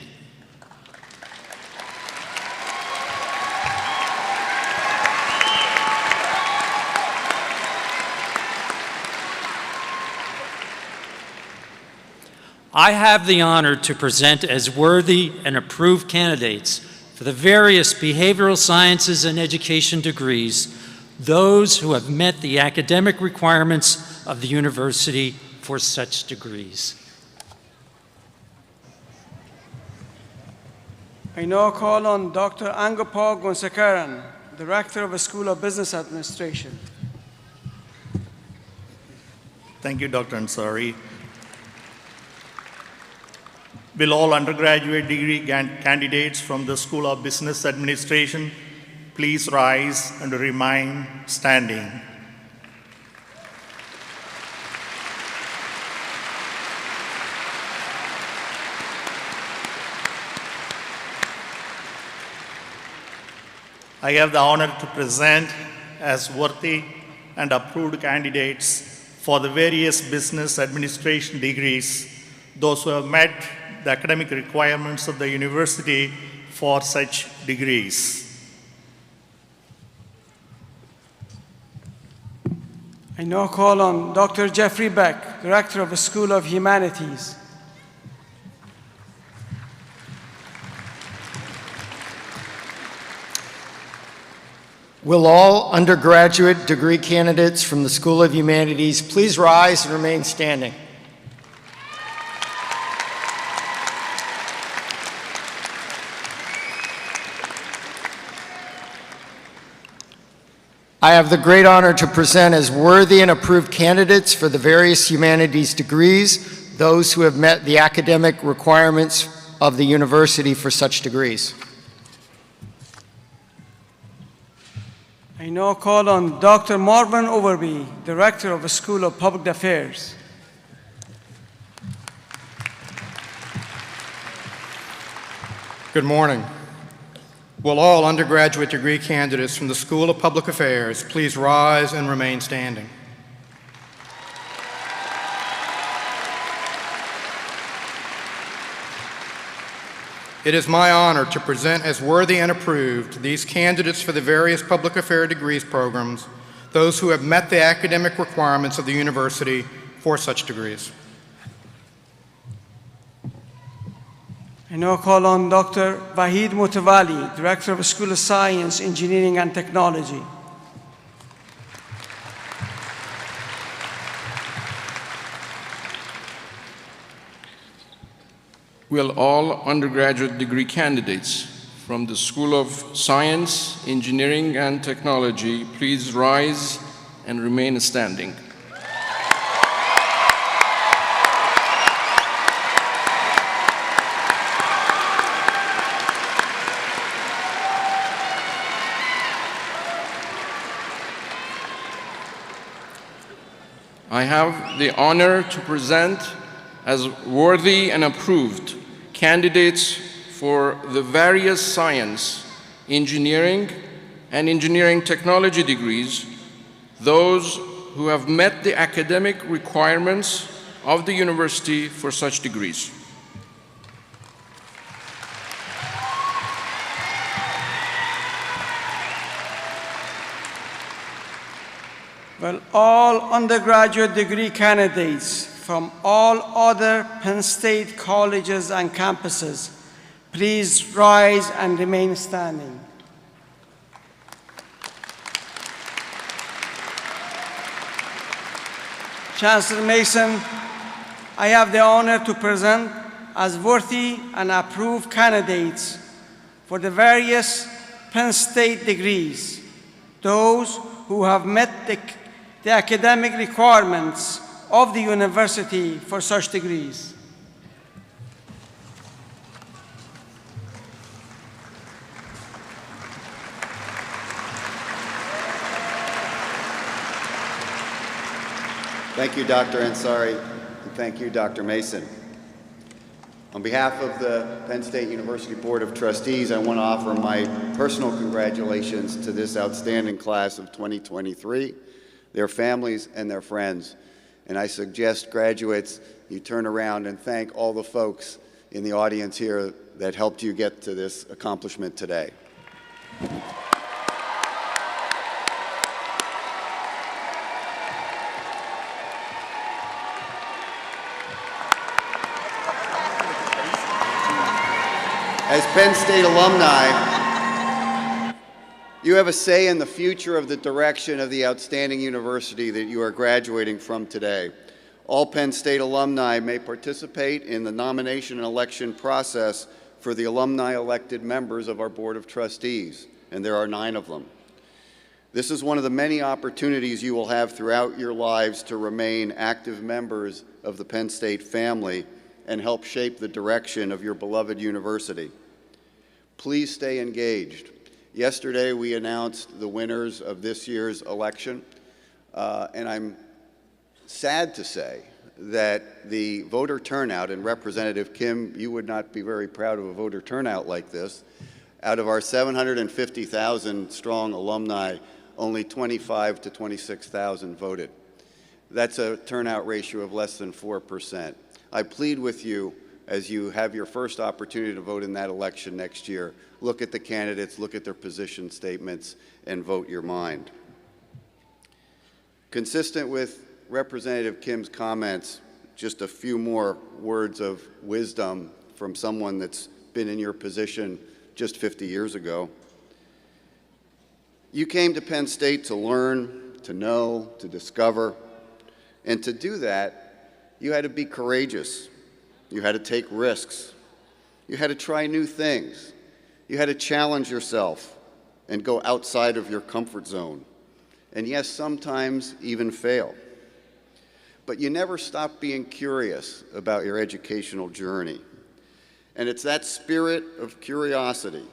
Speaker 12: I have the honor to present as worthy and approved candidates for the various behavioral sciences and education degrees those who have met the academic requirements of the university for such degrees.
Speaker 11: I now call on Dr. Angapal Gunsekharan, Director of the School of Business Administration.
Speaker 3: Thank you, Dr. Ansari. Will all undergraduate degree candidates from the School of Business Administration please rise and remain standing? I have the honor to present as worthy and approved candidates for the various business administration degrees those who have met the academic requirements of the university for such degrees.
Speaker 11: I now call on Dr. Jeffrey Beck, Director of the School of Humanities.
Speaker 13: Will all undergraduate degree candidates from the School of Humanities please rise and remain standing? I have the great honor to present as worthy and approved candidates for the various humanities degrees those who have met the academic requirements of the university for such degrees.
Speaker 11: I now call on Dr. Marvin Overby, Director of the School of Public Affairs.
Speaker 13: Good morning. Will all undergraduate degree candidates from the School of Public Affairs please rise and remain standing? It is my honor to present as worthy and approved these candidates for the various public affairs degrees programs, those who have met the academic requirements of the university for such degrees.
Speaker 11: I now call on Dr. Vahid Mutawali, Director of the School of Science, Engineering, and Technology.
Speaker 14: Will all undergraduate degree candidates from the School of Science, Engineering, and Technology please rise and remain standing? I have the honor to present as worthy and approved candidates for the various science, engineering, and engineering technology degrees, those who have met the academic requirements of the university for such degrees.
Speaker 11: Will all undergraduate degree candidates from all other Penn State colleges and campuses please rise and remain standing? Chancellor Mason, I have the honor to present as worthy and approved candidates for the various Penn State degrees, those who have met the academic requirements of the university for such degrees.
Speaker 15: Thank you, Dr. Ansari, and thank you, Dr. Mason. On behalf of the Penn State University Board of Trustees, I want to offer my personal congratulations to this outstanding class of 2023, their families and their friends. And I suggest, graduates, you turn around and thank all the folks in the audience here that helped you get to this accomplishment today. As Penn State alumni, you have a say in the future of the direction of the outstanding university that you are graduating from today. All Penn State alumni may participate in the nomination and election process for the alumni elected members of our Board of Trustees, and there are 9 of them. This is one of the many opportunities you will have throughout your lives to remain active members of the Penn State family and help shape the direction of your beloved university. Please stay engaged. Yesterday, we announced the winners of this year's election, and I'm sad to say that the voter turnout, and Representative Kim, you would not be very proud of a voter turnout like this. Out of our 750,000 strong alumni, only 25 to 26,000 voted. That's a turnout ratio of less than 4%. I plead with you, as you have your first opportunity to vote in that election next year, look at the candidates, look at their position statements, and vote your mind. Consistent with Representative Kim's comments, just a few more words of wisdom from someone that's been in your position just 50 years ago. You came to Penn State to learn, to know, to discover, and to do that, you had to be courageous. You had to take risks. You had to try new things. You had to challenge yourself and go outside of your comfort zone. And yes, sometimes even fail. But you never stopped being curious about your educational journey. And it's that spirit of curiosity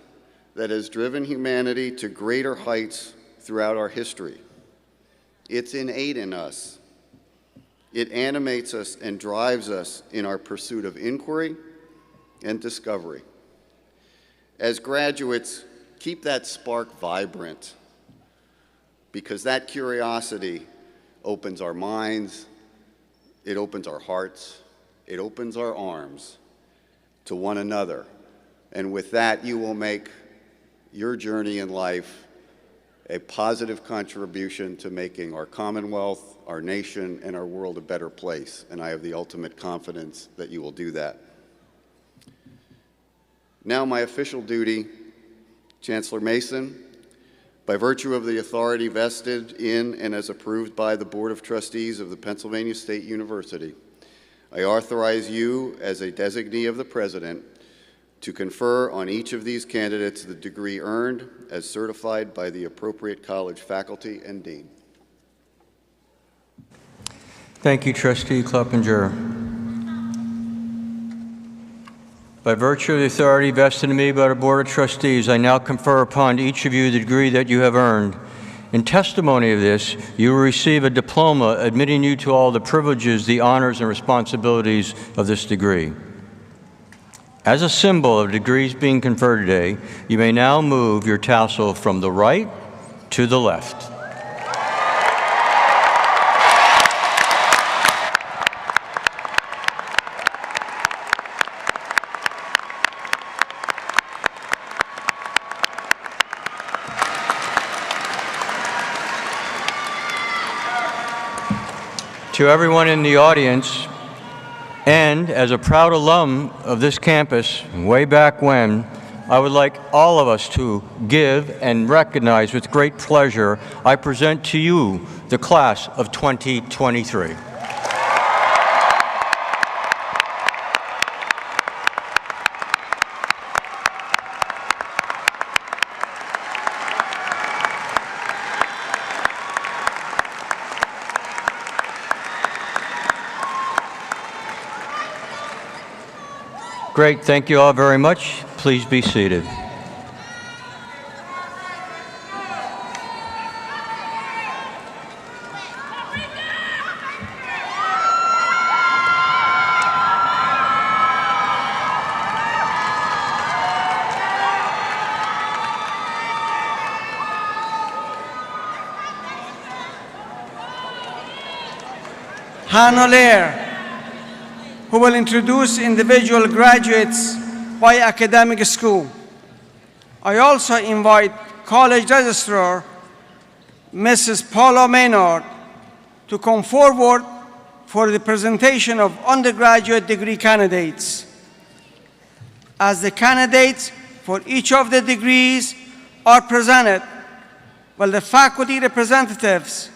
Speaker 15: that has driven humanity to greater heights throughout our history. It's innate in us. It animates us and drives us in our pursuit of inquiry and discovery. As graduates, keep that spark vibrant, because that curiosity opens our minds, it opens our hearts, it opens our arms to one another. And with that, you will make your journey in life a positive contribution to making our Commonwealth, our nation, and our world a better place. And I have the ultimate confidence that you will do that. Now, my official duty, Chancellor Mason, by virtue of the authority vested in and as approved by the Board of Trustees of the Pennsylvania State University, I authorize you as a designee of the President to confer on each of these candidates the degree earned as certified by the appropriate college faculty and dean.
Speaker 5: Thank you, Trustee Cleppinger. By virtue of the authority vested in me by the Board of Trustees, I now confer upon each of you the degree that you have earned. In testimony of this, you will receive a diploma admitting you to all the privileges, the honors, and responsibilities of this degree. As a symbol of degrees being conferred today, you may now move your tassel from the right to the left. To everyone in the audience, and as a proud alum of this campus way back when, I would like all of us to give and recognize with great pleasure, I present to you the class of 2023. Great, thank you all very much. Please be seated.
Speaker 11: Hannah Lair, who will introduce individual graduates by academic school. I also invite College Registrar Mrs. Paula Maynard to come forward for the presentation of undergraduate degree candidates. As the candidates for each of the degrees are presented, will the faculty representatives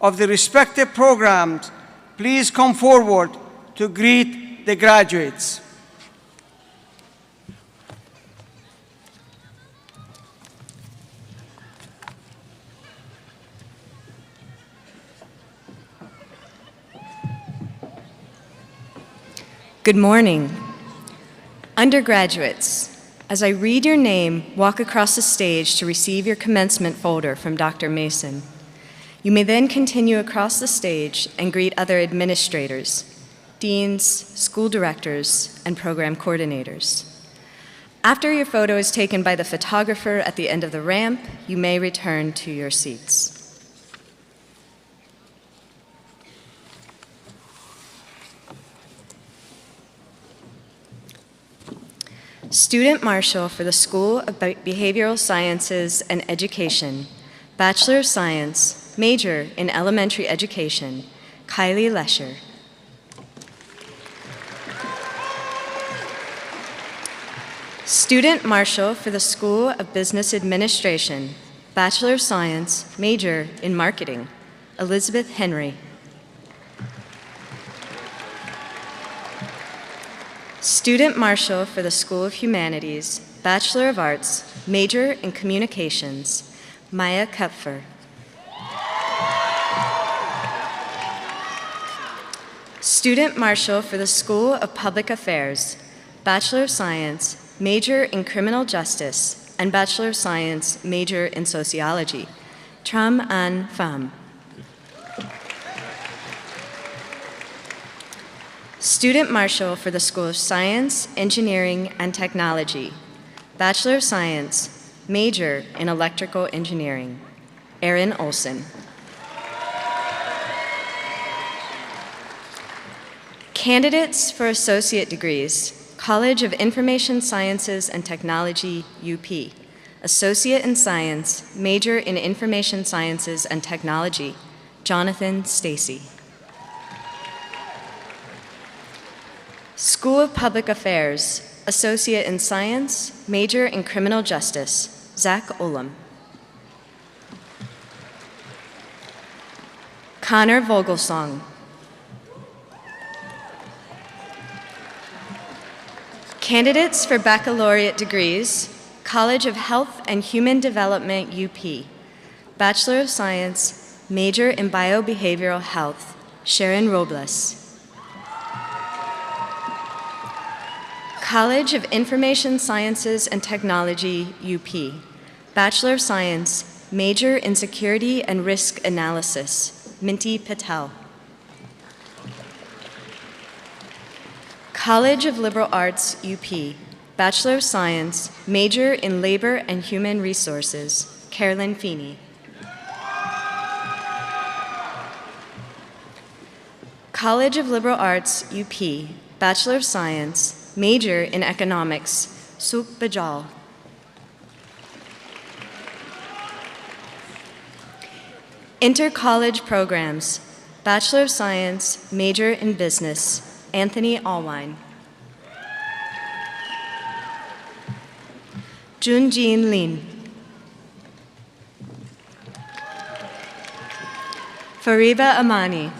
Speaker 11: of the respective programs please come forward to greet the graduates.
Speaker 16: Good morning. Undergraduates, as I read your name, walk across the stage to receive your commencement folder from Dr. Mason. You may then continue across the stage and greet other administrators, deans, school directors, and program coordinators. After your photo is taken by the photographer at the end of the ramp, you may return to your seats. Student Marshal for the School of Behavioral Sciences and Education, Bachelor of Science, Major in Elementary Education, Kylie Lesher. Student Marshal for the School of Business Administration, Bachelor of Science, Major in Marketing, Elizabeth Henry. Student Marshal for the School of Humanities, Bachelor of Arts, Major in Communications, Maya Kupfer. Student Marshal for the School of Public Affairs, Bachelor of Science, Major in Criminal Justice, and Bachelor of Science, Major in Sociology, Tram An Pham. Student Marshal for the School of Science, Engineering, and Technology, Bachelor of Science, major in Electrical Engineering, Erin Olson. Candidates for associate degrees, College of Information Sciences and Technology, UP, Associate in Science, major in Information Sciences and Technology, Jonathan Stacy. School of Public Affairs, Associate in Science, major in Criminal Justice, Zach Olam. Connor Vogelsong. Candidates for baccalaureate degrees, College of Health and Human Development, UP, Bachelor of Science, major in Biobehavioral Health, Sharon Robles. College of Information Sciences and Technology, UP, Bachelor of Science, major in Security and Risk Analysis, Minty Patel. College of Liberal Arts, UP, Bachelor of Science, major in Labor and Human Resources, Carolyn Feeney. College of Liberal Arts, UP, Bachelor of Science, major in Economics, Suk Bajal. Inter-college programs, Bachelor of Science, major in Business, Anthony Allwine. Junjin Lin. Fariba Amani.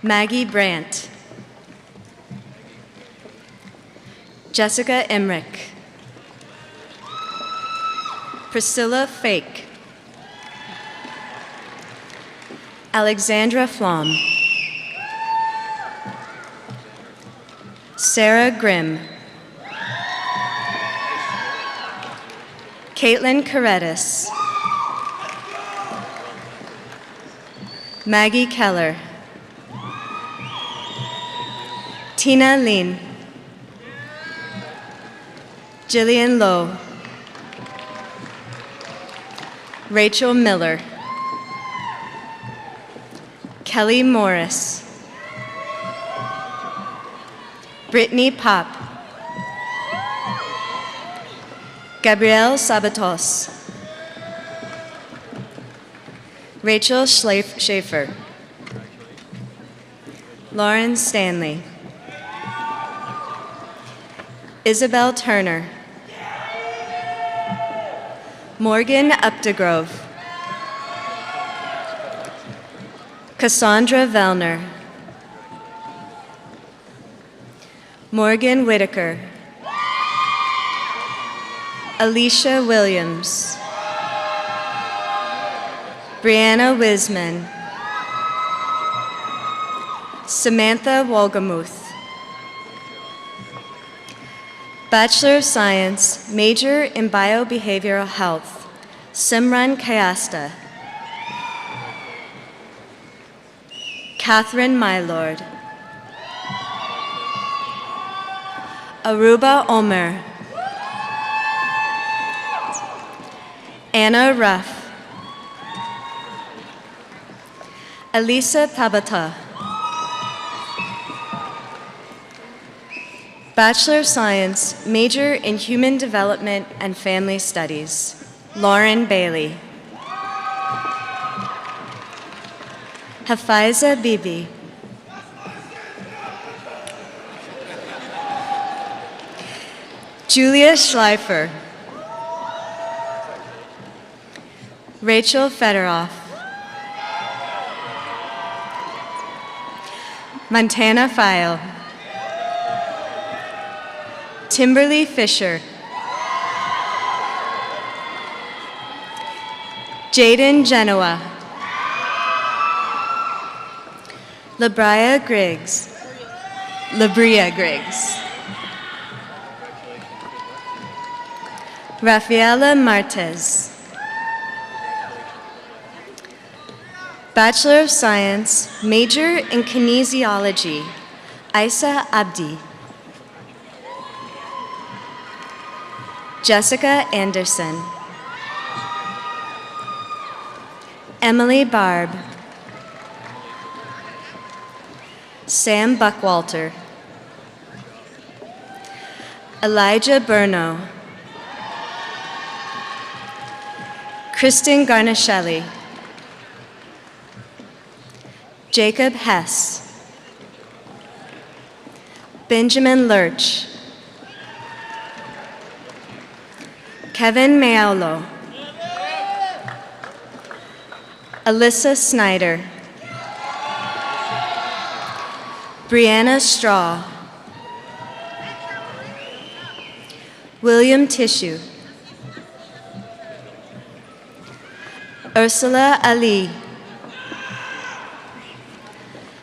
Speaker 16: Maggie Brandt. Jessica Emmerich. Priscilla Fake. Alexandra Flom. Sarah Grimm. Caitlin Correttis. Maggie Keller. Tina Lin. Jillian Lowe. Rachel Miller. Kelly Morris. Brittany Pop. Gabrielle Sabatos. Rachel Schaefer. Lauren Stanley. Isabel Turner. Morgan Updegrove. Cassandra Vellner. Morgan Whitaker. Alicia Williams. Brianna Wisman. Samantha Wolgamuth. Bachelor of Science, major in Biobehavioral Health, Simran Kayasta. Catherine Mylord. Aruba Omer. Anna Ruff. Elisa Tabata. Bachelor of Science, major in Human Development and Family Studies, Lauren Bailey. Hafaiza Bibi. Julia Schleifer. Rachel Federoff. Montana File. Timberly Fisher. Jaden Genoa. Labria Griggs. Rafaela Martez. Bachelor of Science, major in kinesiology, Isa Abdi. Jessica Anderson. Emily Barb. Sam Buckwalter. Elijah Burno. Kristen Garnaschelli. Jacob Hess. Benjamin Lurch. Kevin Maiolo. Alyssa Snyder. Brianna Straw. William Tissue. Ursula Ali.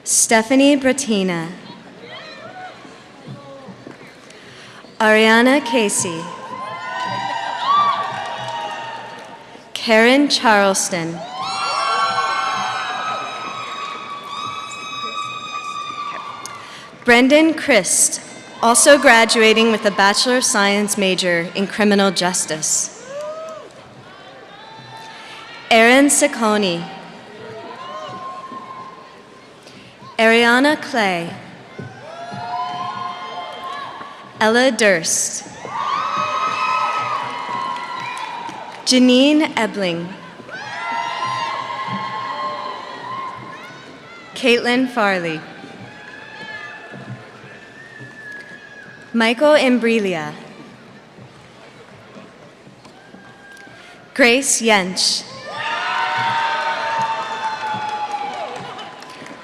Speaker 16: Stephanie Bratina. Ariana Casey. Karen Charleston. Brendan Christ, also graduating with a Bachelor of Science major in Criminal Justice. Erin Ciccone. Ariana Clay. Ella Durst. Janine Ebling. Caitlin Farley. Michael Imbriglia. Grace Yench.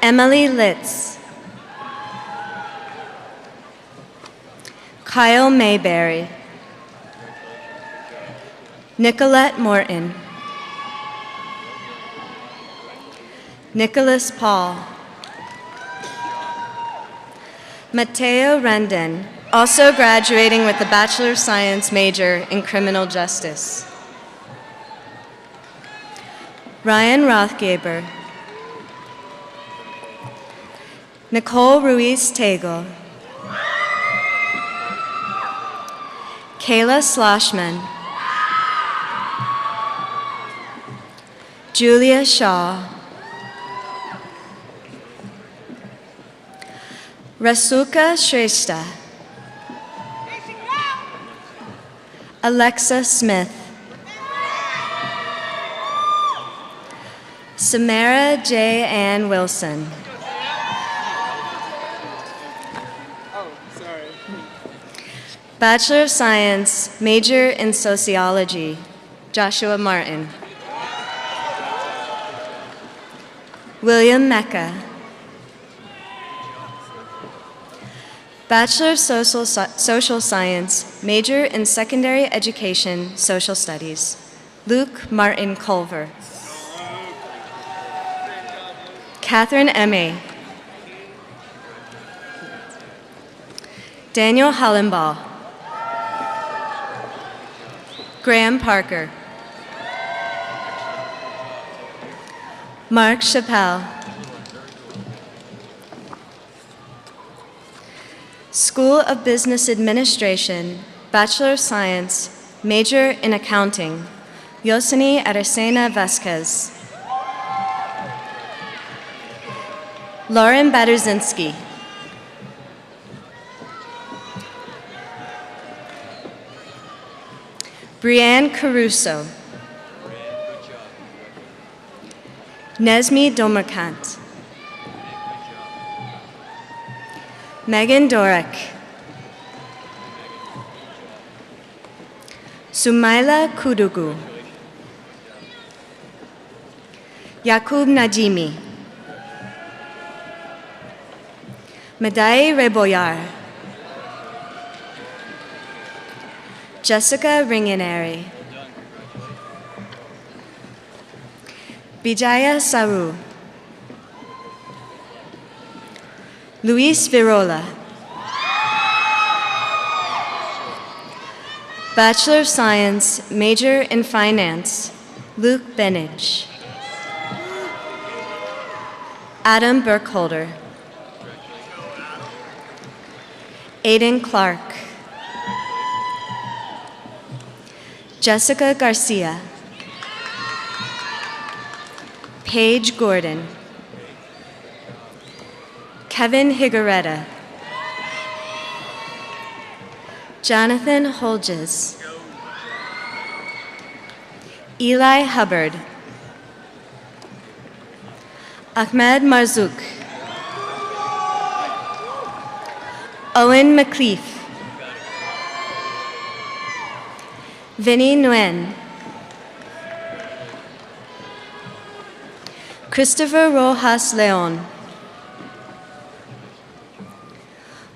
Speaker 16: Emily Litz. Kyle Mayberry. Nicolette Morton. Nicholas Paul. Mateo Rendon, also graduating with a Bachelor of Science major in Criminal Justice. Ryan Rothgaber. Nicole Ruiz Tagle. Kayla Sloshman. Julia Shaw. Rasuka Shrestha. Alexa Smith. Samara J. Ann Wilson. Bachelor of Science, major in Sociology, Joshua Martin. William Mecca. Bachelor of Social Science, major in Secondary Education, Social Studies, Luke Martin Culver. Catherine Emme. Daniel Hollenbaugh. Graham Parker. Mark Chappelle. School of Business Administration, Bachelor of Science, major in Accounting, Yosini Aracena Vasquez. Lauren Baderzinski. Brianne Caruso. Nesmi Domerkant. Megan Dorek. Sumaila Kudugu. Yakub Najimi. Madai Reboyar. Jessica Ringaneri. Bijaya Saru. Luis Virola. Bachelor of Science, major in Finance, Luke Benich. Adam Burkholder. Aiden Clark. Jessica Garcia. Paige Gordon. Kevin Higuereta. Jonathan Holges. Eli Hubbard. Ahmed Marzouk. Owen McLeaf. Vinny Nguyen. Christopher Rojas Leon.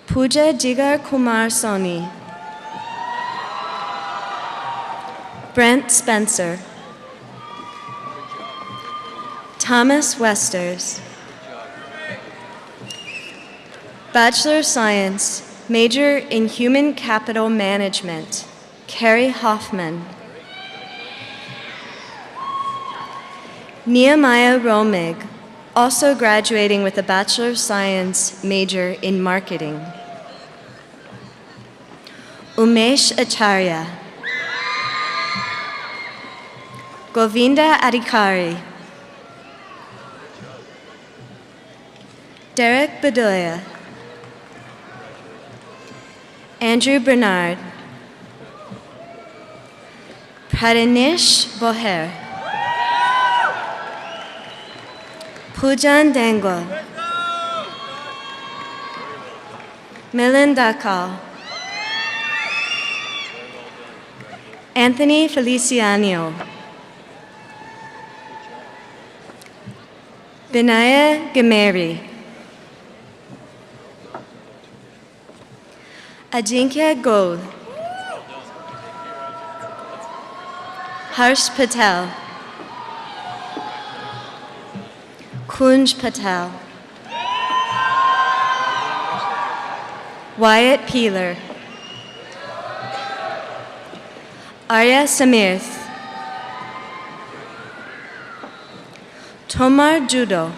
Speaker 16: Pooja Jigar Kumar Soni. Brent Spencer. Thomas Westers. Bachelor of Science, major in Human Capital Management, Carrie Hoffman. Nehemiah Romig, also graduating with a Bachelor of Science major in Marketing. Umesh Acharya. Govinda Adhikari. Derek Bedoya. Andrew Bernard. Pradinish Boher. Pujan Dangwa. Milan Dakal. Anthony Feliciano. Binaya Gameri. Ajinkya Gold. Harsh Patel. Kunj Patel. Wyatt Peeler. Arya Samirth. Tomar Judo.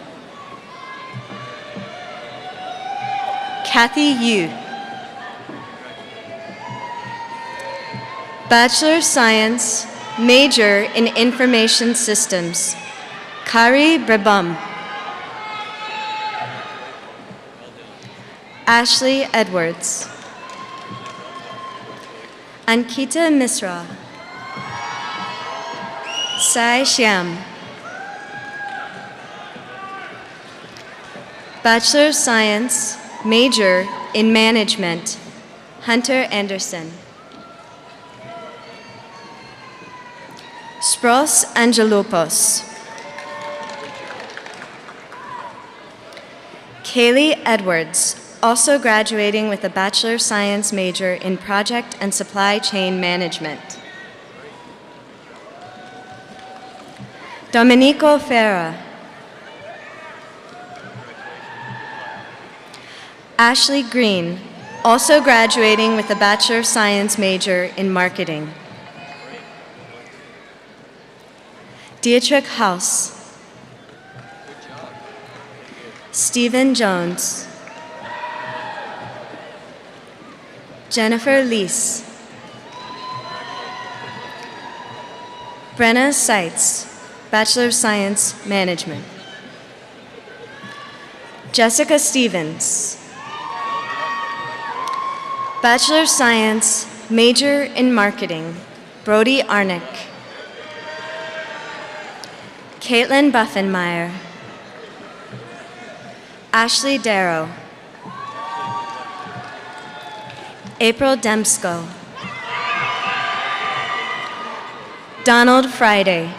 Speaker 16: Kathy Yu. Bachelor of Science, major in Information Systems, Kari Brebum. Ashley Edwards. Ankita Misra. Sai Shyam. Bachelor of Science, major in Management, Hunter Anderson. Spros Angelopoulos. Kaylee Edwards, also graduating with a Bachelor of Science major in Project and Supply Chain Management. Domenico Ferra. Ashley Green, also graduating with a Bachelor of Science major in Marketing. Dietrich House. Stephen Jones. Jennifer Lees. Brenna Seitz, Bachelor of Science Management. Jessica Stevens. Bachelor of Science, major in Marketing, Brody Arnick. Caitlin Buffenmeyer. Ashley Darrow. April Demsko. Donald Friday.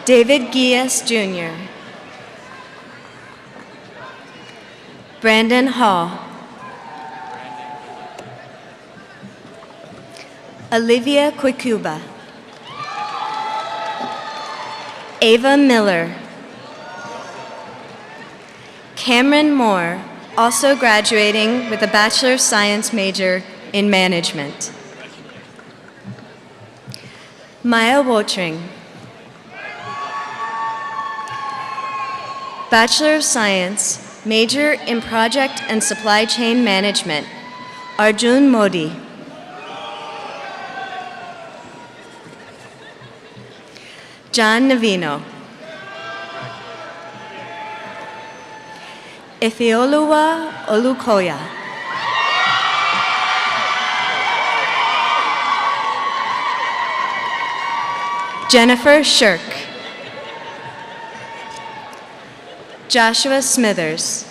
Speaker 16: David Gies Jr. Brandon Hall. Olivia Quikuba. Ava Miller. Cameron Moore, Also graduating with a Bachelor of Science major in Management. Maya Wotring. Bachelor of Science, major in Project and Supply Chain Management, Arjun Modi. John Navino. Ifeoluwa Olukoya. Jennifer Shirk. Joshua Smithers.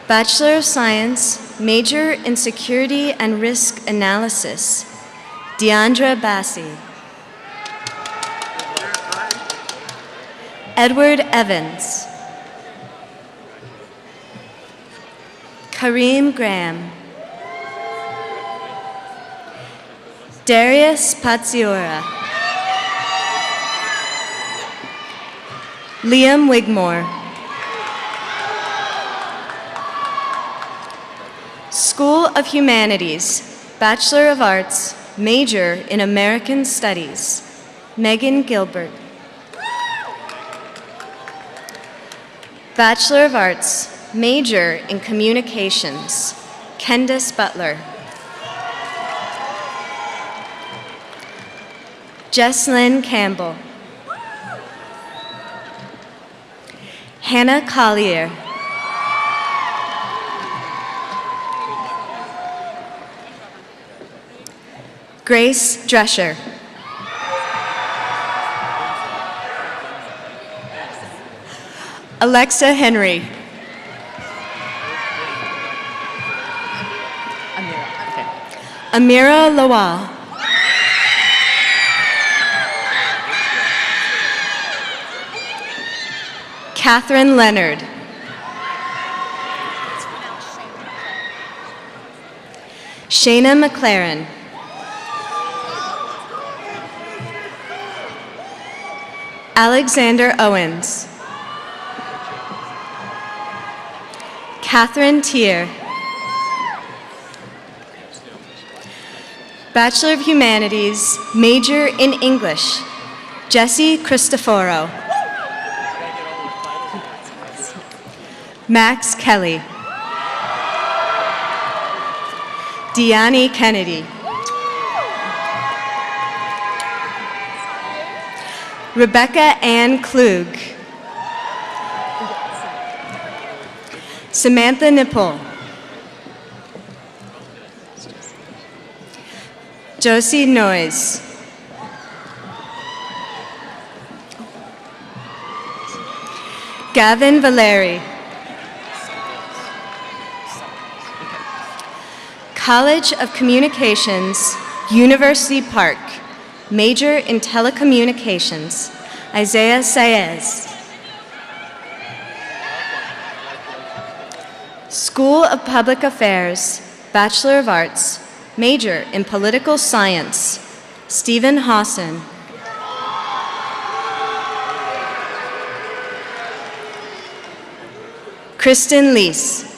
Speaker 16: Bachelor of Science, major in Security and Risk Analysis, Deandra Bassi. Edward Evans. Kareem Graham. Darius Patziora. Liam Wigmore. School of Humanities, Bachelor of Arts, major in American Studies, Megan Gilbert. Bachelor of Arts, major in Communications, Kendis Butler. Jesslyn Campbell. Hannah Collier. Grace Drescher. Alexa Henry. Amira Lawal. Catherine Leonard. Shayna McLaren. Alexander Owens. Catherine Tier. Bachelor of Humanities, major in English, Jesse Cristoforo. Max Kelly. Deani Kennedy. Rebecca Ann Klug. Samantha Nippel. Josie Noyes. Gavin Valeri. College of Communications, University Park, major in Telecommunications, Isaiah Saez. School of Public Affairs, Bachelor of Arts, major in Political Science, Stephen Hawson. Kristen Leese.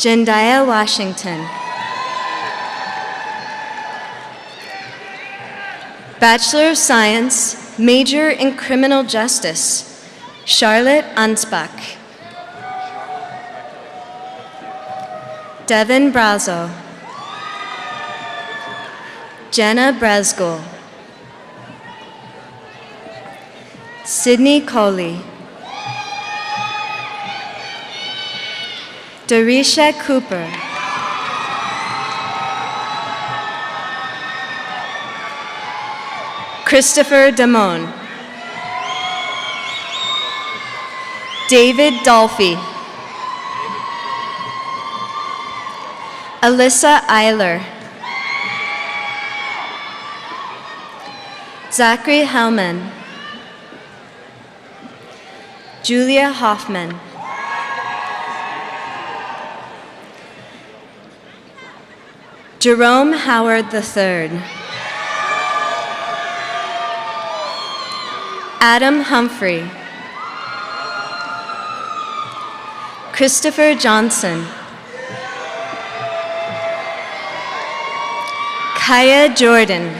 Speaker 16: Jendaya Washington. Bachelor of Science, major in Criminal Justice, Charlotte Ansbach. Devin Brazo. Jenna Brasgul. Sydney Coley. Darisha Cooper. Christopher Damone. David Dolphy. Alyssa Eiler. Zachary Hellman. Julia Hoffman. Jerome Howard III. Adam Humphrey, Christopher Johnson, Kaya Jordan,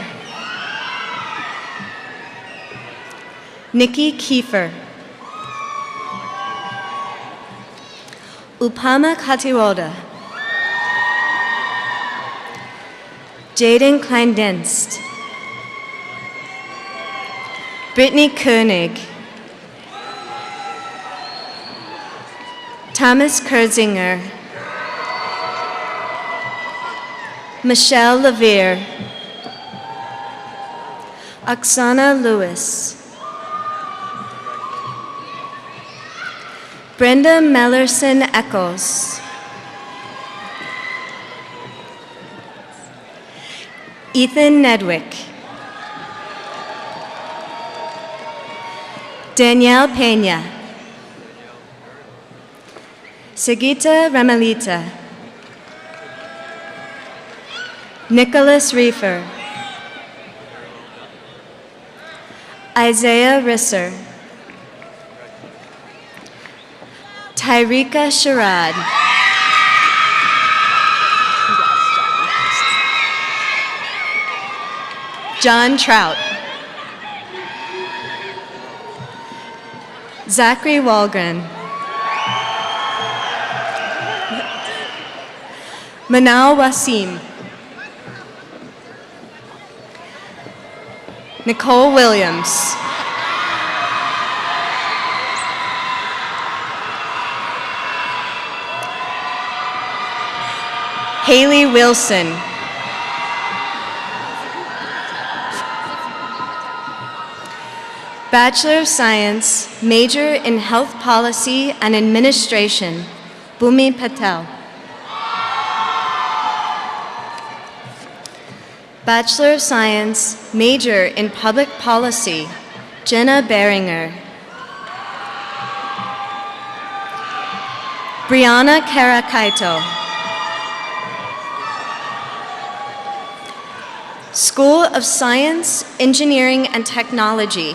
Speaker 16: Nikki Kiefer, Upama Katiwoda, Jaden Kleindienst, Brittany Koenig, Thomas Kurzinger, Michelle Levere, Oksana Lewis, Brenda Mellerson Eccles, Ethan Nedwick, Danielle Pena, Sigita Ramalita, Nicholas Reefer, Isaiah Risser, Tyreka Sherrod, John Trout, Zachary Walgren, Manal Wasim, Nicole Williams, Haley Wilson, Bachelor of Science, major in Health Policy and Administration, Bhumi Patel. Bachelor of Science, major in Public Policy, Jenna Beringer. Brianna Karakaito. School of Science, Engineering and Technology,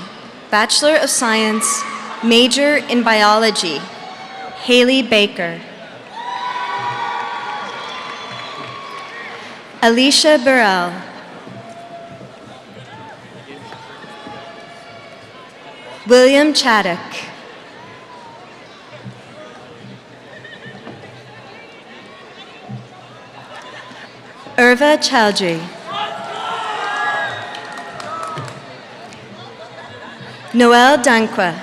Speaker 16: Bachelor of Science, major in Biology, Haley Baker. Alicia Burrell. William Chaddock. Irva Chowdhury. Noel Dankwa.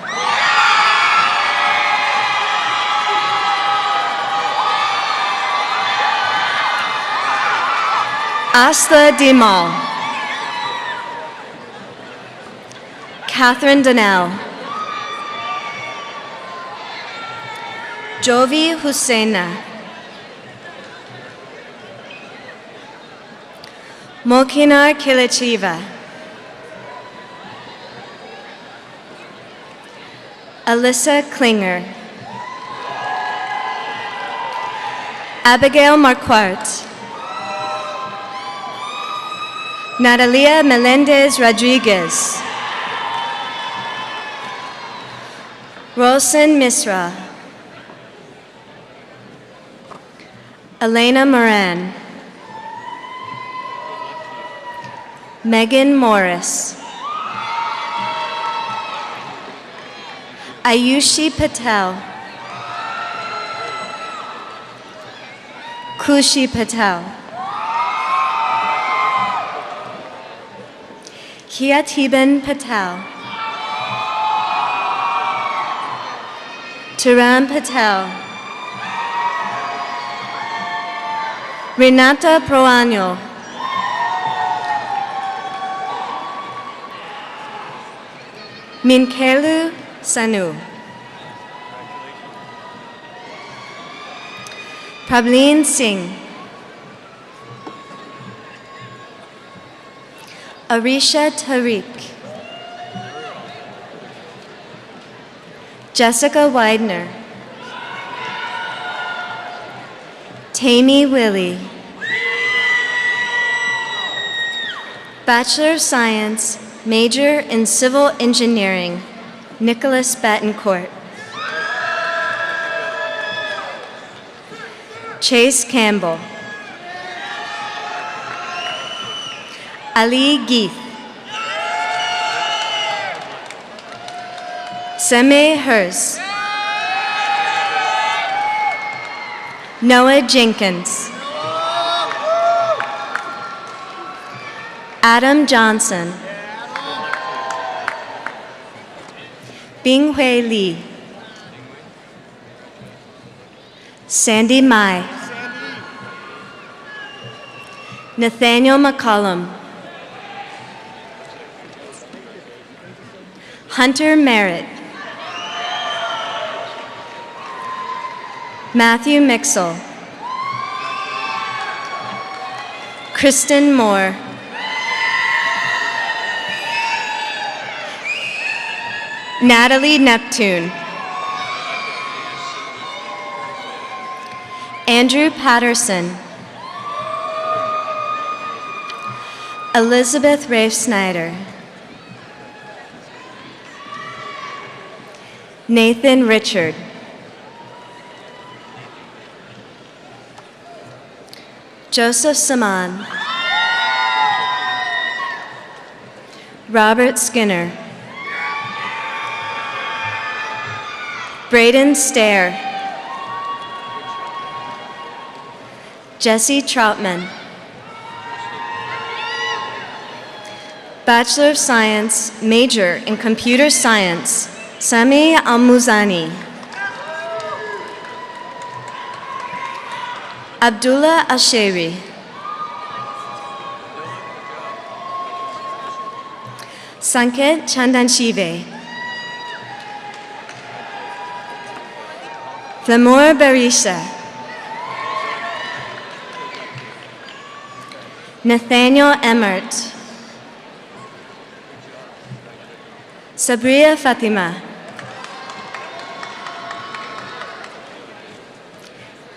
Speaker 16: Asta Dimal. Catherine Donnell. Jovi Husseina. Mokinar Kilichiva. Alyssa Klinger. Abigail Marquardt. Natalia Melendez Rodriguez. Rosen Misra. Elena Moran. Megan Morris. Ayushi Patel. Kushi Patel. Kiatiban Patel. Taran Patel. Renata Proaño. Minkelu Sanu. Prableen Singh. Arisha Tariq. Jessica Widener. Tammy Willie. Bachelor of Science, major in Civil Engineering, Nicholas Betancourt. Chase Campbell. Ali Geith. Seme Hers. Noah Jenkins. Adam Johnson. Binghui Li. Sandy Mai. Nathaniel McCollum. Hunter Merritt. Matthew Mixel. Kristen Moore. Natalie Neptune. Andrew Patterson. Elizabeth Rafe Snyder. Nathan Richard. Joseph Saman. Robert Skinner. Braden Stair. Jesse Troutman. Bachelor of Science, major in Computer Science, Sami Almuzani. Abdullah Asheri. Sanket Chandanshive. Flamur Barisha. Nathaniel Emmert. Sabria Fatima.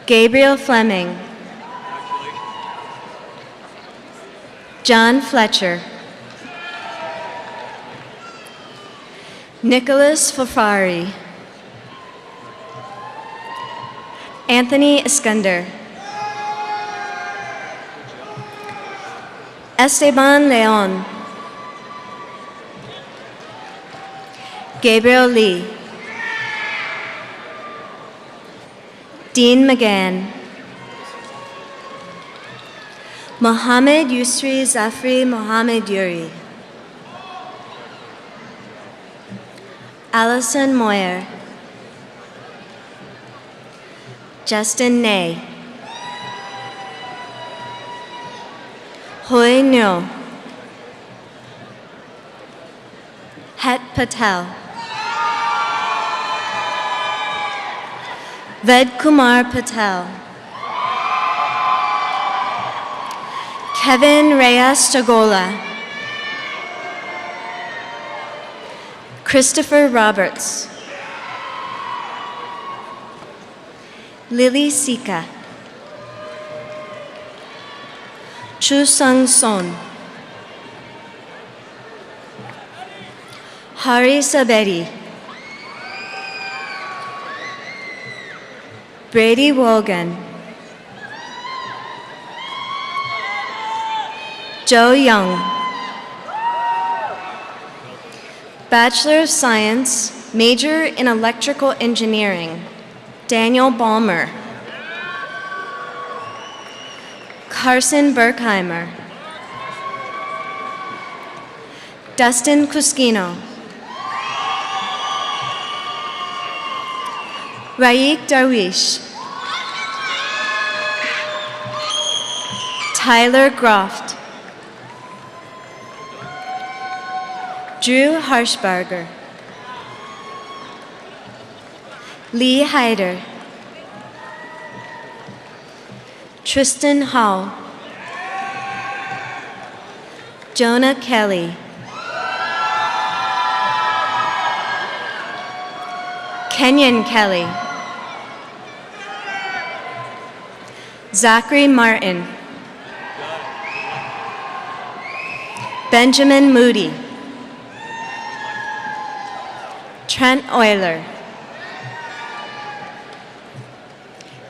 Speaker 16: Gabriel Fleming. John Fletcher. Nicholas Fafari. Anthony Iskander. Esteban Leon. Gabriel Lee. Dean McGann. Mohammed Yusri Zafri Mohammed Yuri. Allison Moyer. Justin Ney. Hoi Nyo. Het Patel. Ved Kumar Patel. Kevin Reyes Chagola. Christopher Roberts. Lily Sika. Chu Sung Son. Hari Saberi. Brady Wogan. Joe Young. Bachelor of Science, major in Electrical Engineering, Daniel Balmer. Carson Berkheimer. Dustin Kuskino. Raik Darwish. Tyler Groft. Drew Harshbarger. Lee Hyder. Tristan Hall. Jonah Kelly. Kenyon Kelly. Zachary Martin. Benjamin Moody. Trent Euler.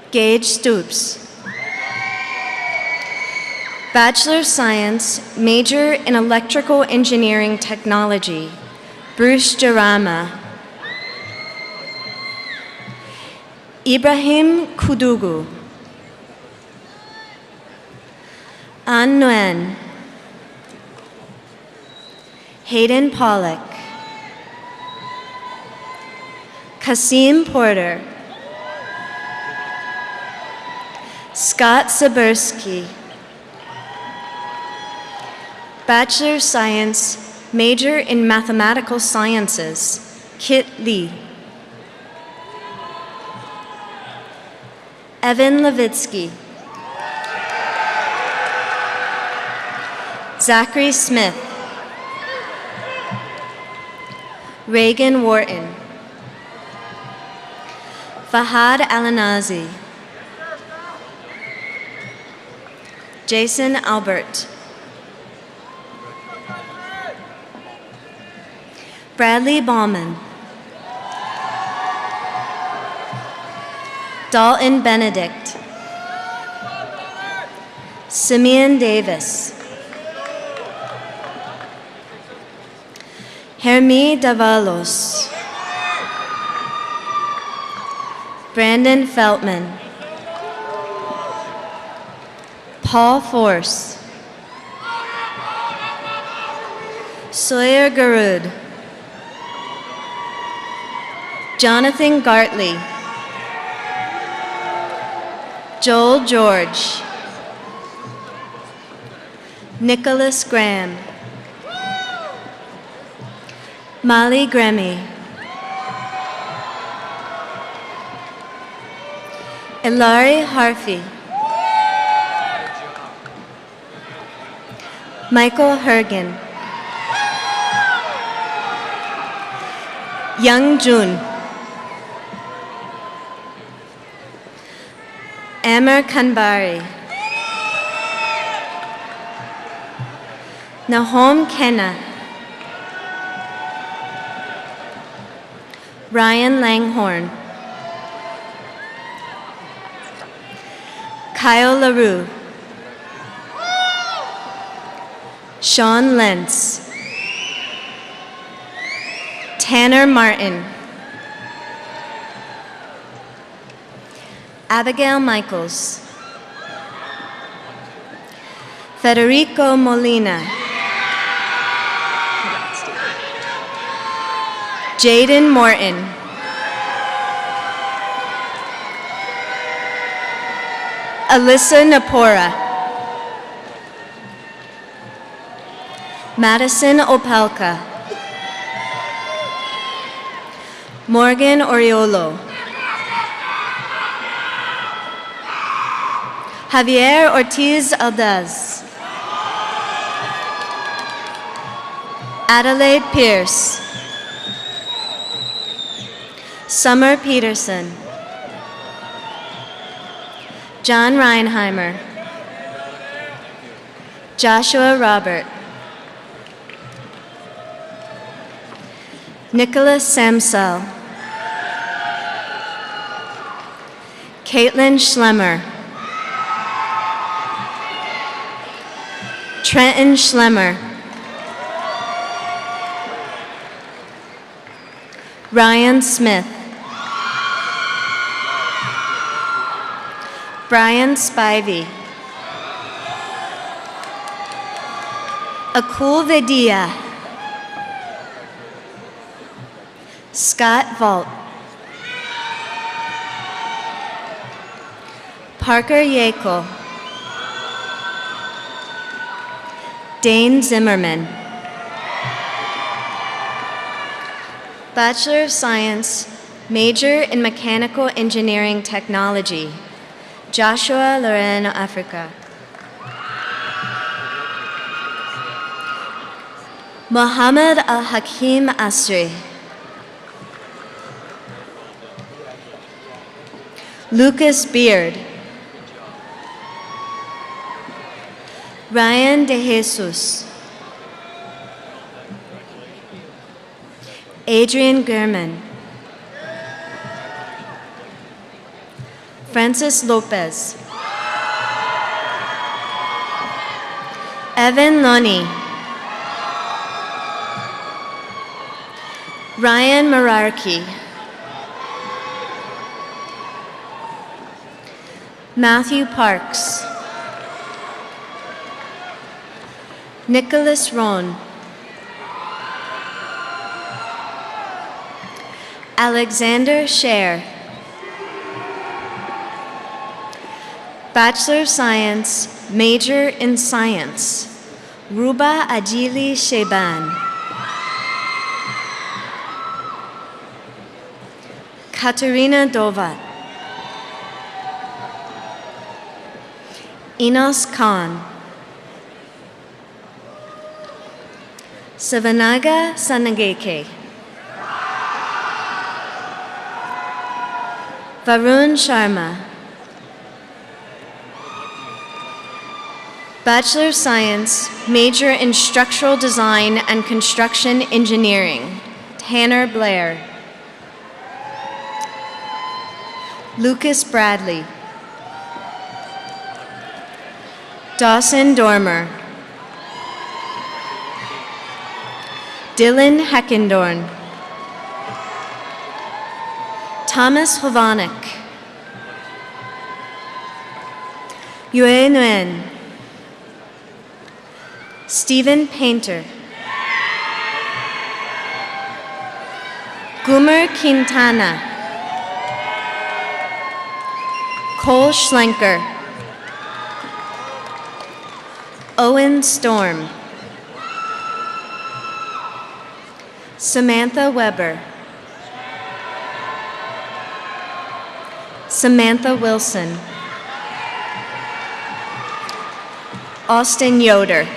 Speaker 16: Gage Stoops. Bachelor of Science, major in Electrical Engineering Technology, Bruce Jarama. Ibrahim Kudugu. An Nguyen. Hayden Pollock. Kasim Porter. Scott Sabursky. Bachelor of Science, major in Mathematical Sciences, Kit Lee. Evan Levitsky. Zachary Smith. Reagan Wharton. Fahad Alanazi. Jason Albert. Bradley Bauman. Dalton Benedict. Simeon Davis. Hermie Davalos. Brandon Feltman. Paul Force. Sawyer Garud. Jonathan Gartley. Joel George. Nicholas Graham. Molly Gremy. Ilari Harfi. Michael Hergen. Young Jun. Amar Kanbari. Nahom Kenna. Ryan Langhorn. Kyle LaRue. Sean Lentz. Tanner Martin. Abigail Michaels. Federico Molina. Jaden Morton. Alyssa Napora. Madison Opelka. Morgan Oriolo. Javier Ortiz Aldaz. Adelaide Pierce. Summer Peterson. John Reinheimer. Joshua Robert. Nicholas Samsel. Caitlin Schlemmer. Trenton Schlemmer. Ryan Smith. Brian Spivey. Akul Vedia. Scott Vault. Parker Yackel. Dane Zimmerman. Bachelor of Science, major in Mechanical Engineering Technology, Joshua Loreno Africa. Mohammed Al-Hakim Asri. Lucas Beard. Ryan De Jesus. Adrian Gurman, Francis Lopez, Evan Loney, Ryan Mararki, Matthew Parks, Nicholas Rohn, Alexander Scher, Bachelor of Science, Major in Science, Ruba Adili Sheban, Katerina Dovat, Enos Khan, Savanaga Sanageke, Varun Sharma, Bachelor of Science, Major in Structural Design and Construction Engineering, Tanner Blair, Lucas Bradley, Dawson Dormer, Dylan Heckendorn, Thomas Hovanek, Yue Nguyen, Stephen Painter, Gumer Quintana, Cole Schlenker, Owen Storm, Samantha Weber, Samantha Wilson, Austin Yoder,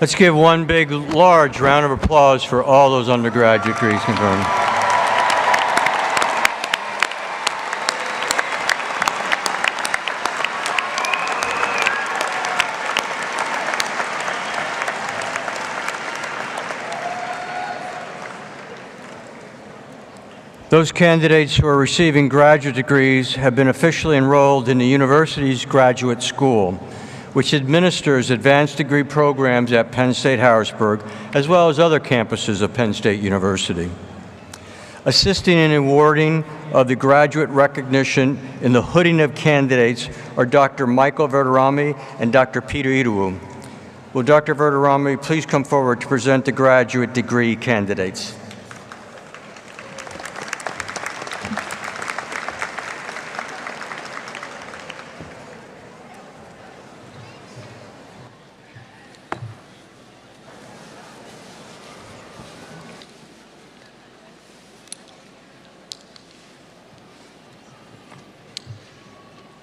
Speaker 5: Let's give one big, large round of applause for all those undergraduate degrees confirmed. Those candidates who are receiving graduate degrees have been officially enrolled in the university's graduate school, which administers advanced degree programs at Penn State Harrisburg, as well as other campuses of Penn State University. Assisting in awarding of the graduate recognition in the hooding of candidates are Dr. Michael Verderami and Dr. Peter Iruwu. Will Dr. Verderami please come forward to present the graduate degree candidates?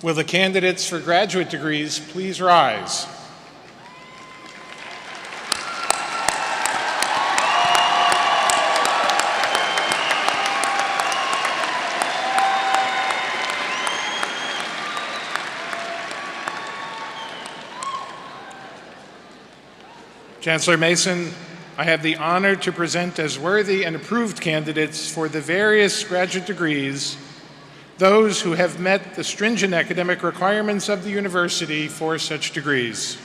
Speaker 17: Will the candidates for graduate degrees please rise? Chancellor Mason, I have the honor to present as worthy and approved candidates for the various graduate degrees those who have met the stringent academic requirements of the university for such degrees.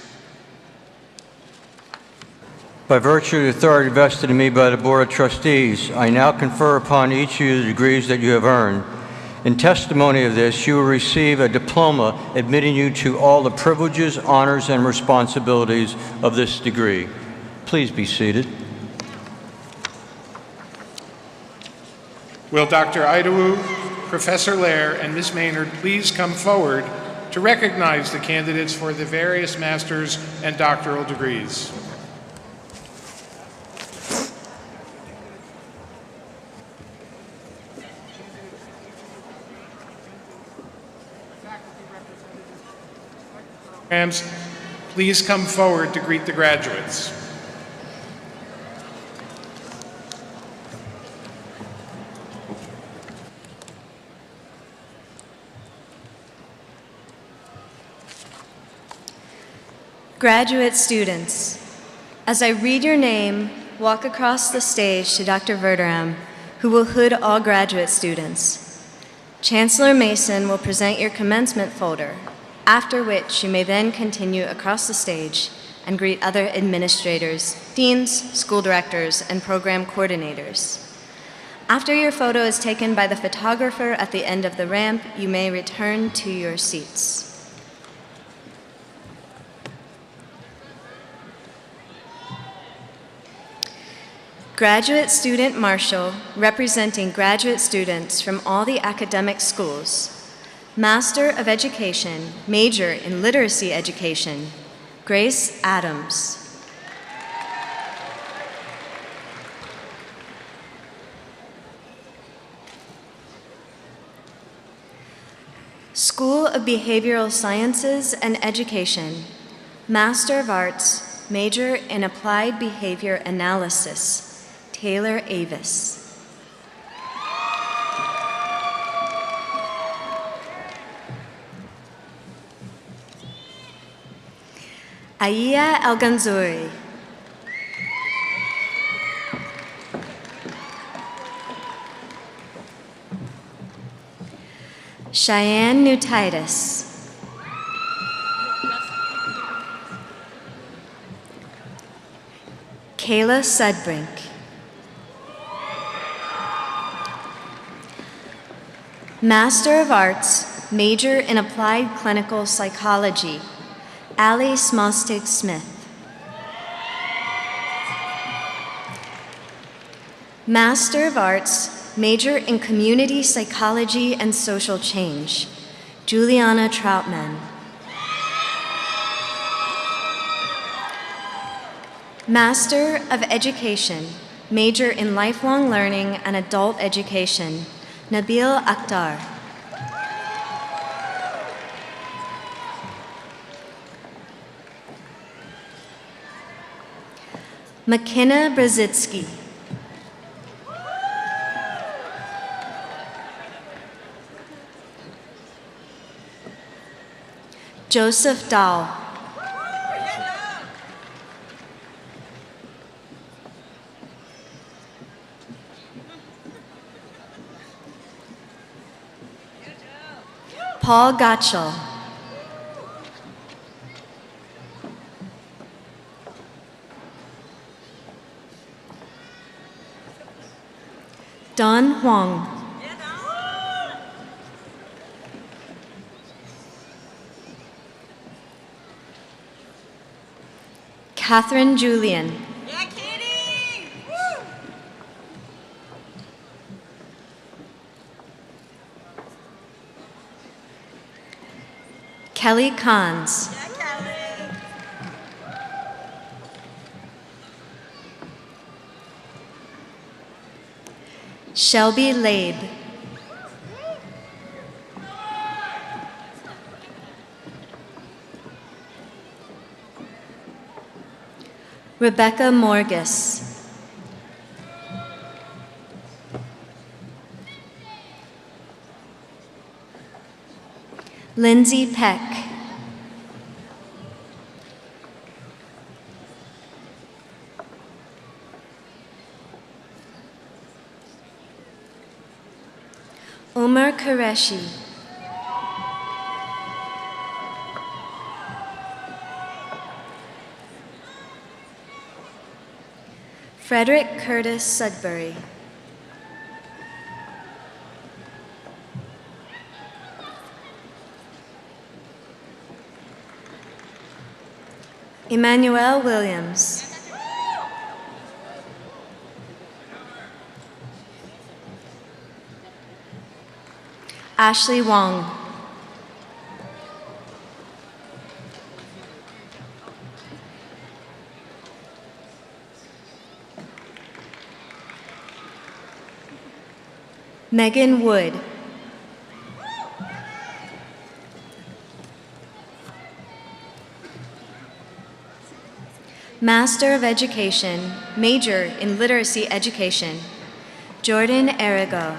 Speaker 5: By virtue of the authority vested in me by the Board of Trustees, I now confer upon each of you the degrees that you have earned. In testimony of this, you will receive a diploma admitting you to all the privileges, honors, and responsibilities of this degree. Please be seated.
Speaker 17: Will Dr. Idowu, Professor Lair, and Ms. Maynard please come forward to recognize the candidates for the various master's and doctoral degrees. Please come forward to greet the graduates.
Speaker 16: Graduate students, as I read your name, walk across the stage to Dr. Verderam, who will hood all graduate students. Chancellor Mason will present your commencement folder, after which you may then continue across the stage and greet other administrators, deans, school directors, and program coordinators. After your photo is taken by the photographer at the end of the ramp, you may return to your seats. Graduate Student Marshal, representing graduate students from all the academic schools. Master of Education, major in Literacy Education, Grace Adams. School of Behavioral Sciences and Education, Master of Arts, major in Applied Behavior Analysis, Taylor Avis. Aya Al-Ganzouri. Cheyenne Nutitis. Kayla Sudbrink. Master of Arts, major in Applied Clinical Psychology, Allie Smostig-Smith. Master of Arts, major in Community Psychology and Social Change, Juliana Troutman. Master of Education, major in Lifelong Learning and Adult Education, Nabil Akhtar. McKenna Brzezicki. Joseph Dahl. Paul Gottschall. Don Huang. Catherine Julian. Kelly Kahns. Shelby Labe. Rebecca Morgus. Lindsay Peck. Omar Qureshi. Frederick Curtis Sudbury. Emmanuel Williams. Ashley Wong. Megan Wood. Master of Education, major in Literacy Education, Jordan Arago.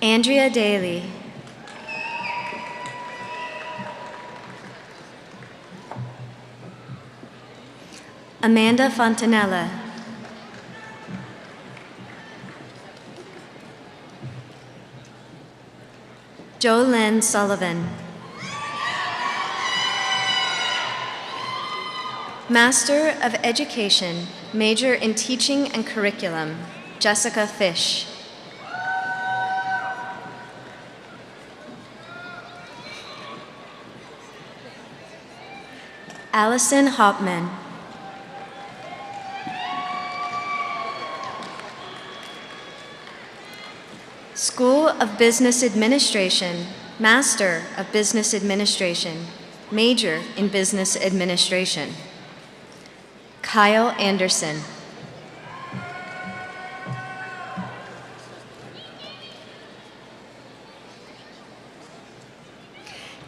Speaker 16: Andrea Daly. Amanda Fontanella. Jolynn Sullivan. Master of Education, major in Teaching and Curriculum, Jessica Fish. Allison Hopman. School of Business Administration, Master of Business Administration, major in Business Administration. Kyle Anderson.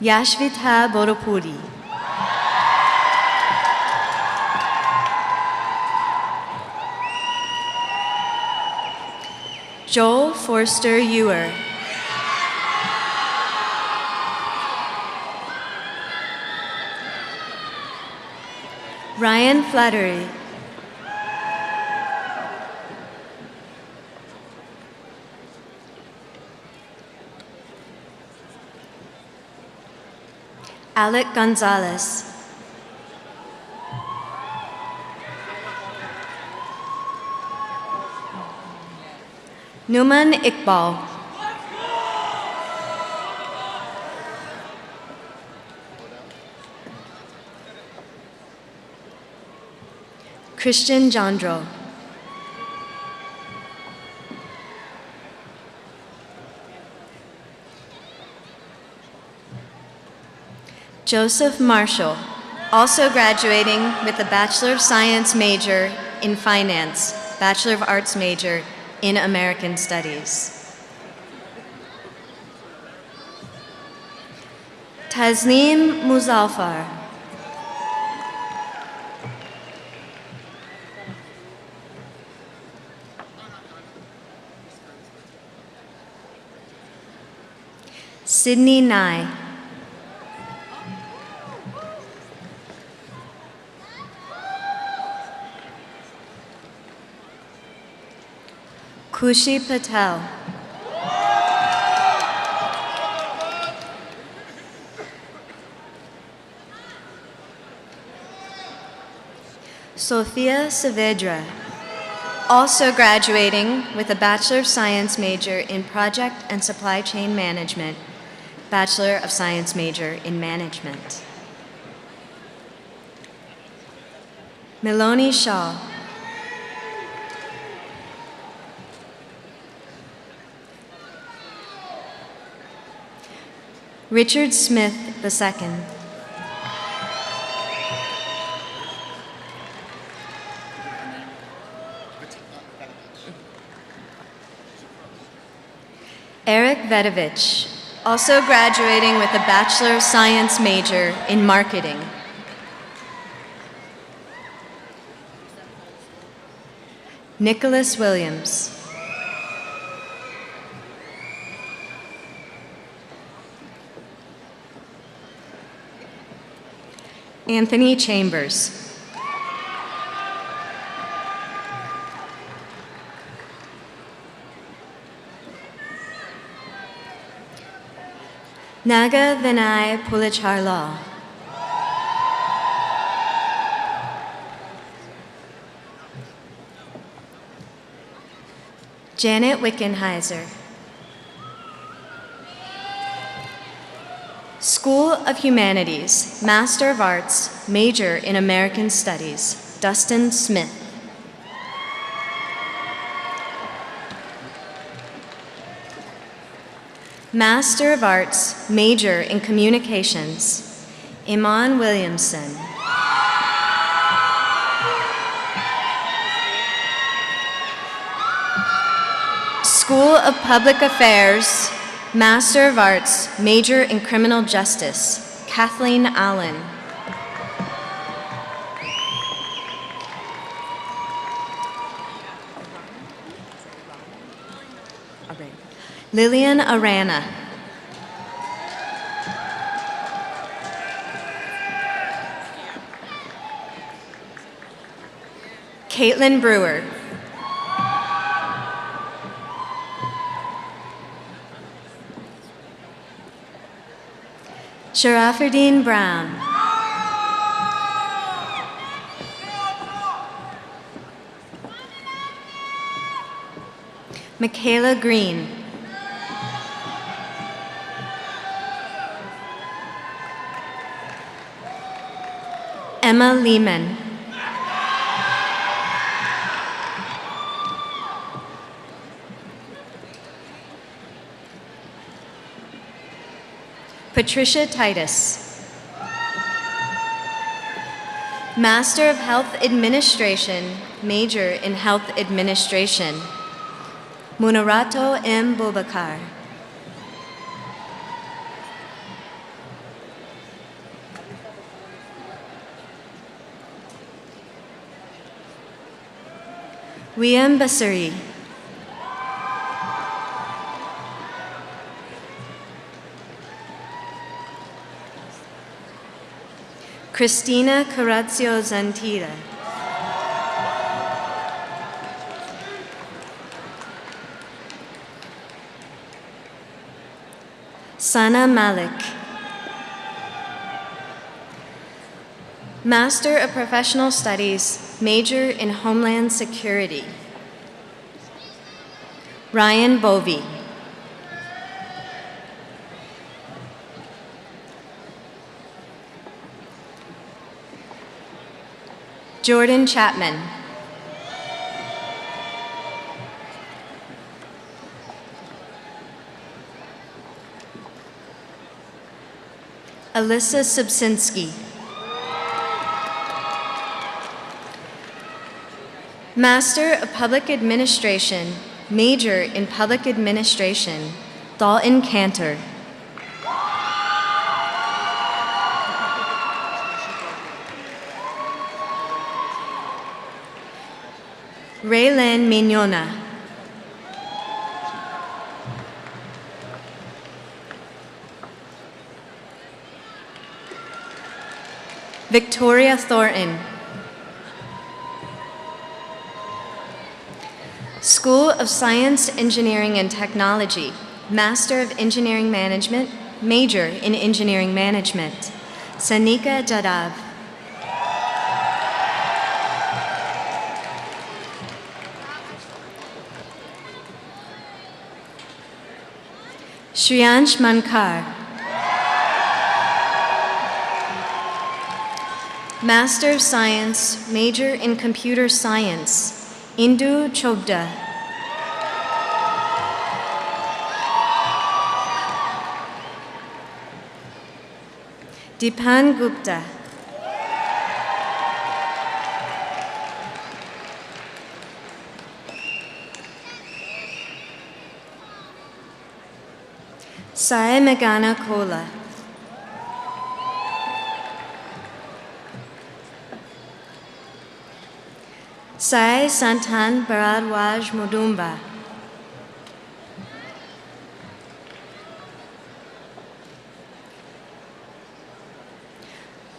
Speaker 16: Yashvita Bodopuri. Joel Forster Ewer. Ryan Flattery. Alec Gonzalez. Numan Iqbal. Christian Jandro. Joseph Marshall, also graduating with a Bachelor of Science major in Finance, Bachelor of Arts major in American Studies. Tasneem Muzalfar. Sydney Nye. Kushi Patel. Sophia Saavedra, also graduating with a Bachelor of Science major in Project and Supply Chain Management, Bachelor of Science major in Management. Melanie Shaw. Richard Smith II. Eric Vedovich, also graduating with a Bachelor of Science major in Marketing. Nicholas Williams. Anthony Chambers. Naga Vinay Pulicharlal. Janet Wickenheiser. School of Humanities, Master of Arts, major in American Studies, Dustin Smith. Master of Arts, major in Communications, Iman Williamson. School of Public Affairs, Master of Arts, major in Criminal Justice, Kathleen Allen. Lillian Arana. Caitlin Brewer. Sharafuddin Brown. Michaela Green. Emma Lehman. Patricia Titus. Master of Health Administration, major in Health Administration, Munarato M. Bubakar. Wiam Basuri. Christina Corazio Zantira. Sana Malik. Master of Professional Studies, major in Homeland Security, Ryan Bovey. Jordan Chapman. Alyssa Subsinski. Master of Public Administration, major in Public Administration, Dalton Cantor. Raylan Mignona. Victoria Thornton. School of Science, Engineering, and Technology, Master of Engineering Management, major in Engineering Management, Sanika Jadav. Shriyansh Mankar. Master of Science, major in Computer Science, Indu Chobda. Dipan Gupta. Sai Megana Kola. Sai Santan Bharadwaj Mudumba.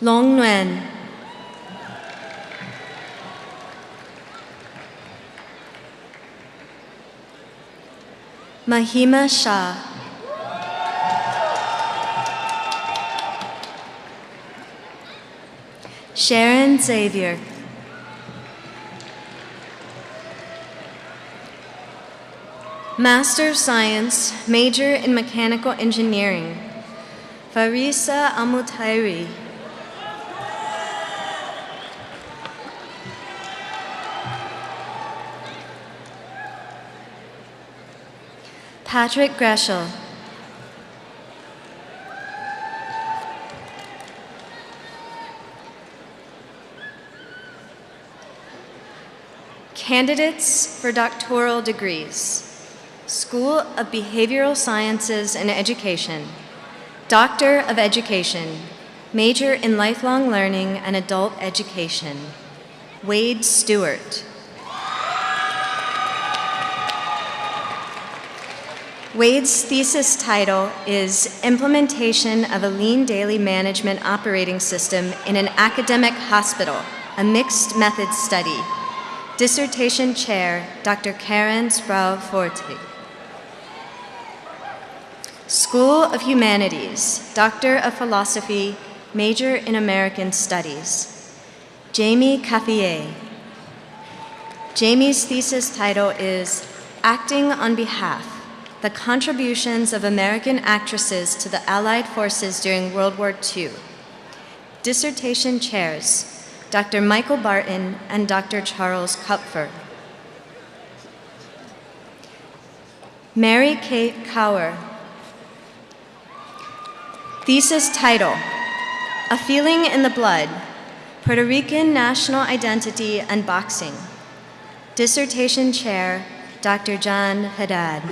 Speaker 16: Long Nguyen. Mahima Shah. Sharon Xavier. Master of Science, major in Mechanical Engineering, Farisa Almutairi. Patrick Greshel. Candidates for doctoral degrees. School of Behavioral Sciences and Education, Doctor of Education, major in Lifelong Learning and Adult Education, Wade Stewart. Wade's thesis title is Implementation of a Lean Daily Management Operating System in an Academic Hospital, a Mixed Method Study. Dissertation Chair, Dr. Karen Sproul-Forte. School of Humanities, Doctor of Philosophy, major in American Studies, Jamie Caffier. Jamie's thesis title is Acting on Behalf, the Contributions of American Actresses to the Allied Forces During World War II. Dissertation chairs, Dr. Michael Barton and Dr. Charles Kupfer. Mary Kate Cower. Thesis title, A Feeling in the Blood, Puerto Rican National Identity and Boxing. Dissertation chair, Dr. John Haddad.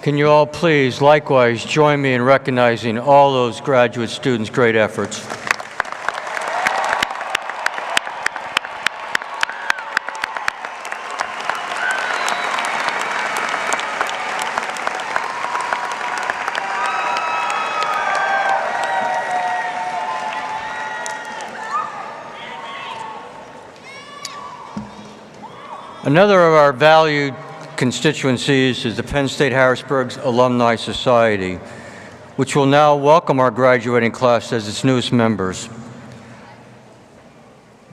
Speaker 5: Can you all please likewise join me in recognizing all those graduate students' great efforts? Another of our valued constituencies is the Penn State Harrisburg's Alumni Society, which will now welcome our graduating class as its newest members.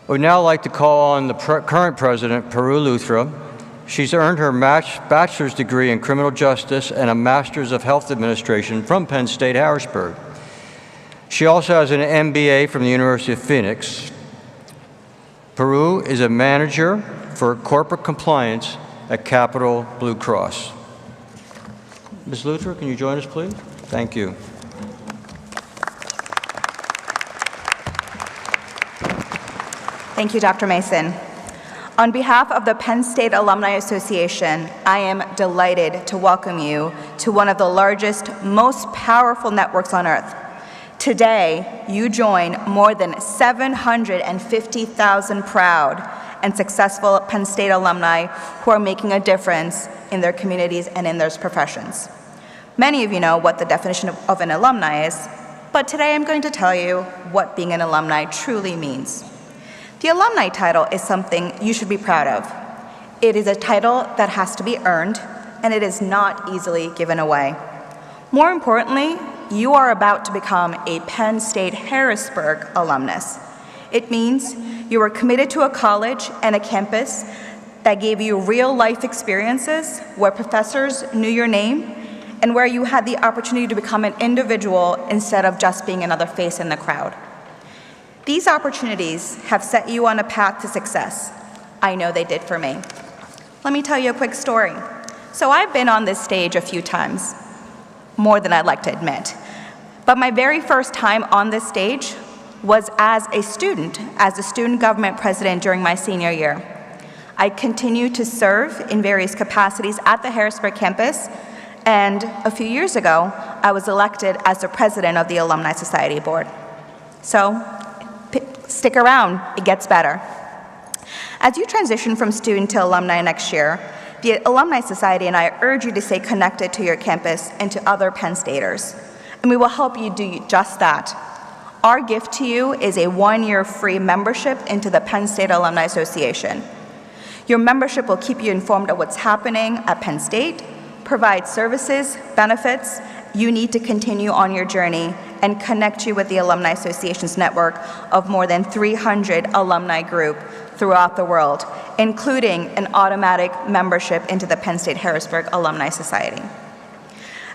Speaker 5: I would now like to call on the current president, Peru Luthra. She's earned her bachelor's degree in criminal justice and a master's of health administration from Penn State Harrisburg. She also has an MBA from the University of Phoenix. Peru is a manager for corporate compliance at Capital Blue Cross. Ms. Luthra, can you join us, please? Thank you.
Speaker 18: Thank you, Dr. Mason. On behalf of the Penn State Alumni Association, I am delighted to welcome you to one of the largest, most powerful networks on earth. Today, you join more than 750,000 proud and successful Penn State alumni who are making a difference in their communities and in their professions. Many of you know what the definition of an alumni is, but today I'm going to tell you what being an alumni truly means. The alumni title is something you should be proud of. It is a title that has to be earned, and it is not easily given away. More importantly, you are about to become a Penn State Harrisburg alumnus. It means you are committed to a college and a campus that gave you real-life experiences, where professors knew your name, and where you had the opportunity to become an individual instead of just being another face in the crowd. These opportunities have set you on a path to success. I know they did for me. Let me tell you a quick story. So I've been on this stage a few times, more than I'd like to admit. But my very first time on this stage was as a student, as a student government president during my senior year. I continue to serve in various capacities at the Harrisburg campus, and a few years ago, I was elected as the president of the Alumni Society Board. So, stick around, it gets better. As you transition from student to alumni next year, the Alumni Society and I urge you to stay connected to your campus and to other Penn Staters, and we will help you do just that. Our gift to you is a one-year free membership into the Penn State Alumni Association. Your membership will keep you informed of what's happening at Penn State, provide services, benefits you need to continue on your journey, and connect you with the Alumni Association's network of more than 300 alumni groups throughout the world, including an automatic membership into the Penn State Harrisburg Alumni Society.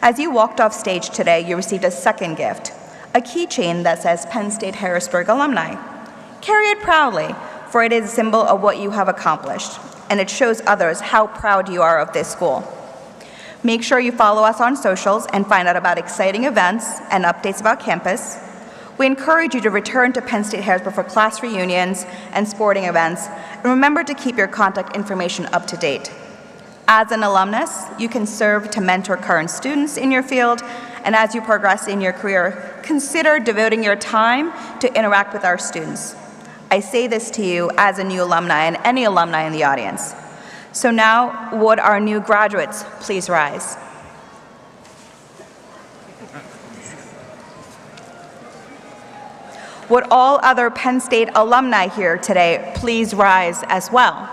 Speaker 18: As you walked off stage today, you received a second gift, a keychain that says Penn State Harrisburg Alumni. Carry it proudly, for it is a symbol of what you have accomplished, and it shows others how proud you are of this school. Make sure you follow us on socials and find out about exciting events and updates about campus. We encourage you to return to Penn State Harrisburg for class reunions and sporting events, and remember to keep your contact information up to date. As an alumnus, you can serve to mentor current students in your field, and as you progress in your career, consider devoting your time to interact with our students. I say this to you as a new alumni and any alumni in the audience. So now, would our new graduates please rise? Would all other Penn State alumni here today please rise as well?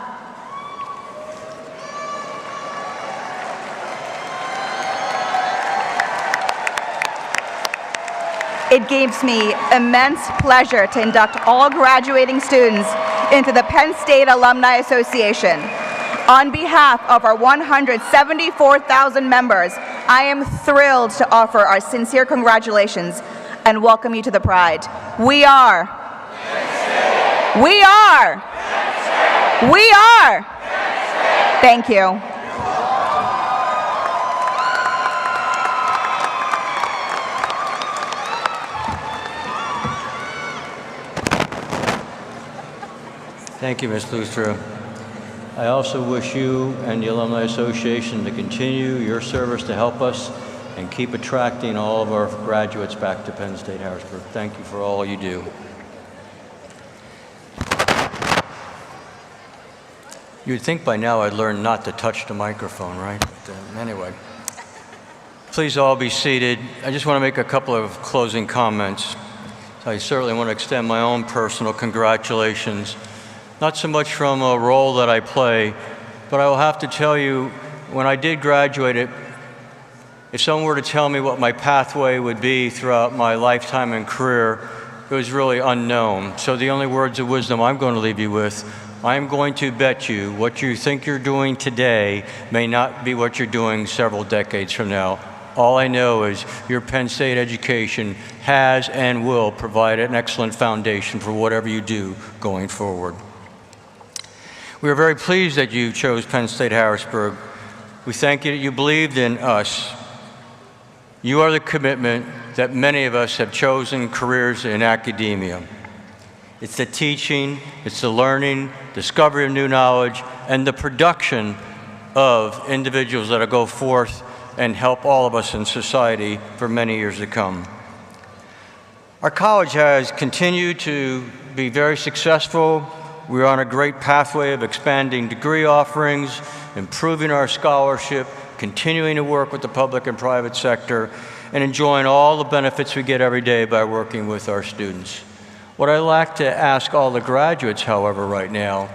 Speaker 18: It gives me immense pleasure to induct all graduating students into the Penn State Alumni Association. On behalf of our 174,000 members, I am thrilled to offer our sincere congratulations and welcome you to the Pride. We are. We are. We are. Thank you.
Speaker 5: Thank you, Ms. Lustra. I also wish you and the Alumni Association to continue your service to help us and keep attracting all of our graduates back to Penn State Harrisburg. Thank you for all you do. You'd think by now I'd learn not to touch the microphone, right? But anyway, please all be seated. I just want to make a couple of closing comments. I certainly want to extend my own personal congratulations, not so much from a role that I play, but I will have to tell you, when I did graduate, if someone were to tell me what my pathway would be throughout my lifetime and career, it was really unknown. So the only words of wisdom I'm going to leave you with, I'm going to bet you what you think you're doing today may not be what you're doing several decades from now. All I know is your Penn State education has and will provide an excellent foundation for whatever you do going forward. We are very pleased that you chose Penn State Harrisburg. We thank you that you believed in us. You are the commitment that many of us have chosen careers in academia. It's the teaching, it's the learning, discovery of new knowledge, and the production of individuals that will go forth and help all of us in society for many years to come. Our college has continued to be very successful. We're on a great pathway of expanding degree offerings, improving our scholarship, continuing to work with the public and private sector, and enjoying all the benefits we get every day by working with our students. What I'd like to ask all the graduates, however, right now,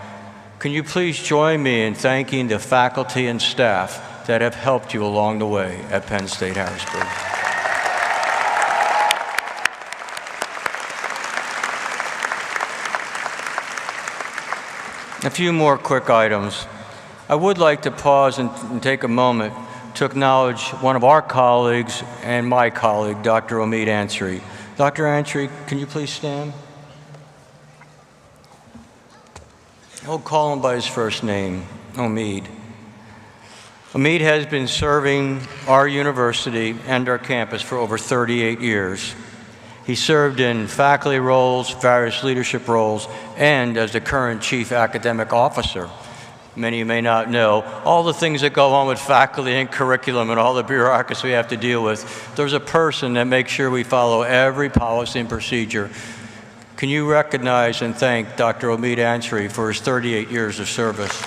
Speaker 5: can you please join me in thanking the faculty and staff that have helped you along the way at Penn State Harrisburg. A few more quick items. I would like to pause and take a moment to acknowledge one of our colleagues and my colleague, Dr. Omid Ansari. Dr. Ansari, can you please stand? I'll call him by his first name, Omid. Omid has been serving our university and our campus for over 38 years. He served in faculty roles, various leadership roles, and as the current Chief Academic Officer. Many of you may not know all the things that go on with faculty and curriculum and all the bureaucracy we have to deal with. There's a person that makes sure we follow every policy and procedure. Can you recognize and thank Dr. Omid Ansari for his 38 years of service?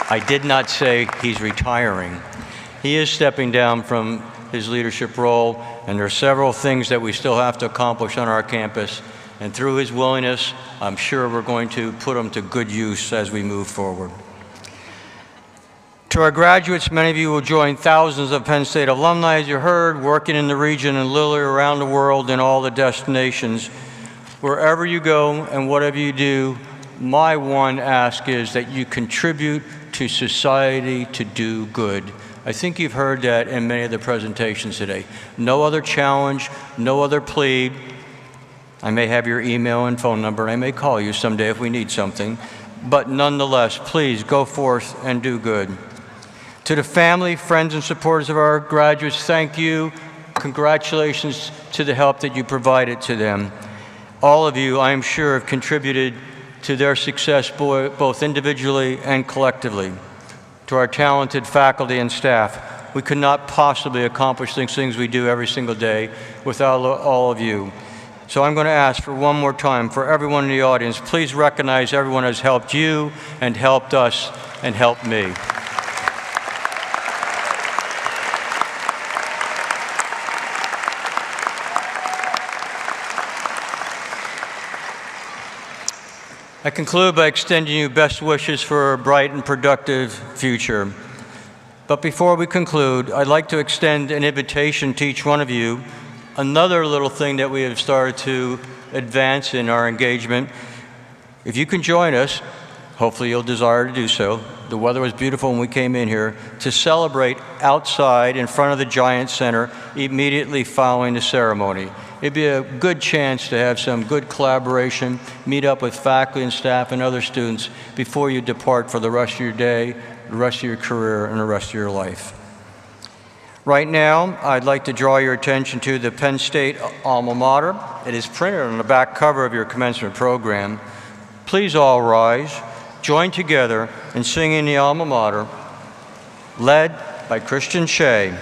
Speaker 5: I did not say he's retiring. He is stepping down from his leadership role, and there are several things that we still have to accomplish on our campus. And through his willingness, I'm sure we're going to put him to good use as we move forward. To our graduates, many of you will join thousands of Penn State alumni, as you heard, working in the region and literally around the world in all the destinations. Wherever you go and whatever you do, my one ask is that you contribute to society to do good. I think you've heard that in many of the presentations today. No other challenge, no other plea. I may have your email and phone number. I may call you someday if we need something. But nonetheless, please go forth and do good. To the family, friends, and supporters of our graduates, thank you. Congratulations to the help that you provided to them. All of you, I am sure, have contributed to their success both individually and collectively. To our talented faculty and staff, we could not possibly accomplish these things we do every single day without all of you. So I'm going to ask for one more time for everyone in the audience, please recognize everyone who has helped you and helped us and helped me. I conclude by extending you best wishes for a bright and productive future. But before we conclude, I'd like to extend an invitation to each one of you, another little thing that we have started to advance in our engagement. If you can join us, hopefully you'll desire to do so. The weather was beautiful when we came in here, to celebrate outside in front of the Giant Center immediately following the ceremony. It'd be a good chance to have some good collaboration, meet up with faculty and staff and other students before you depart for the rest of your day, the rest of your career, and the rest of your life. Right now, I'd like to draw your attention to the Penn State alma mater. It is printed on the back cover of your commencement program. Please all rise, join together in singing the alma mater, led by Christian Shea.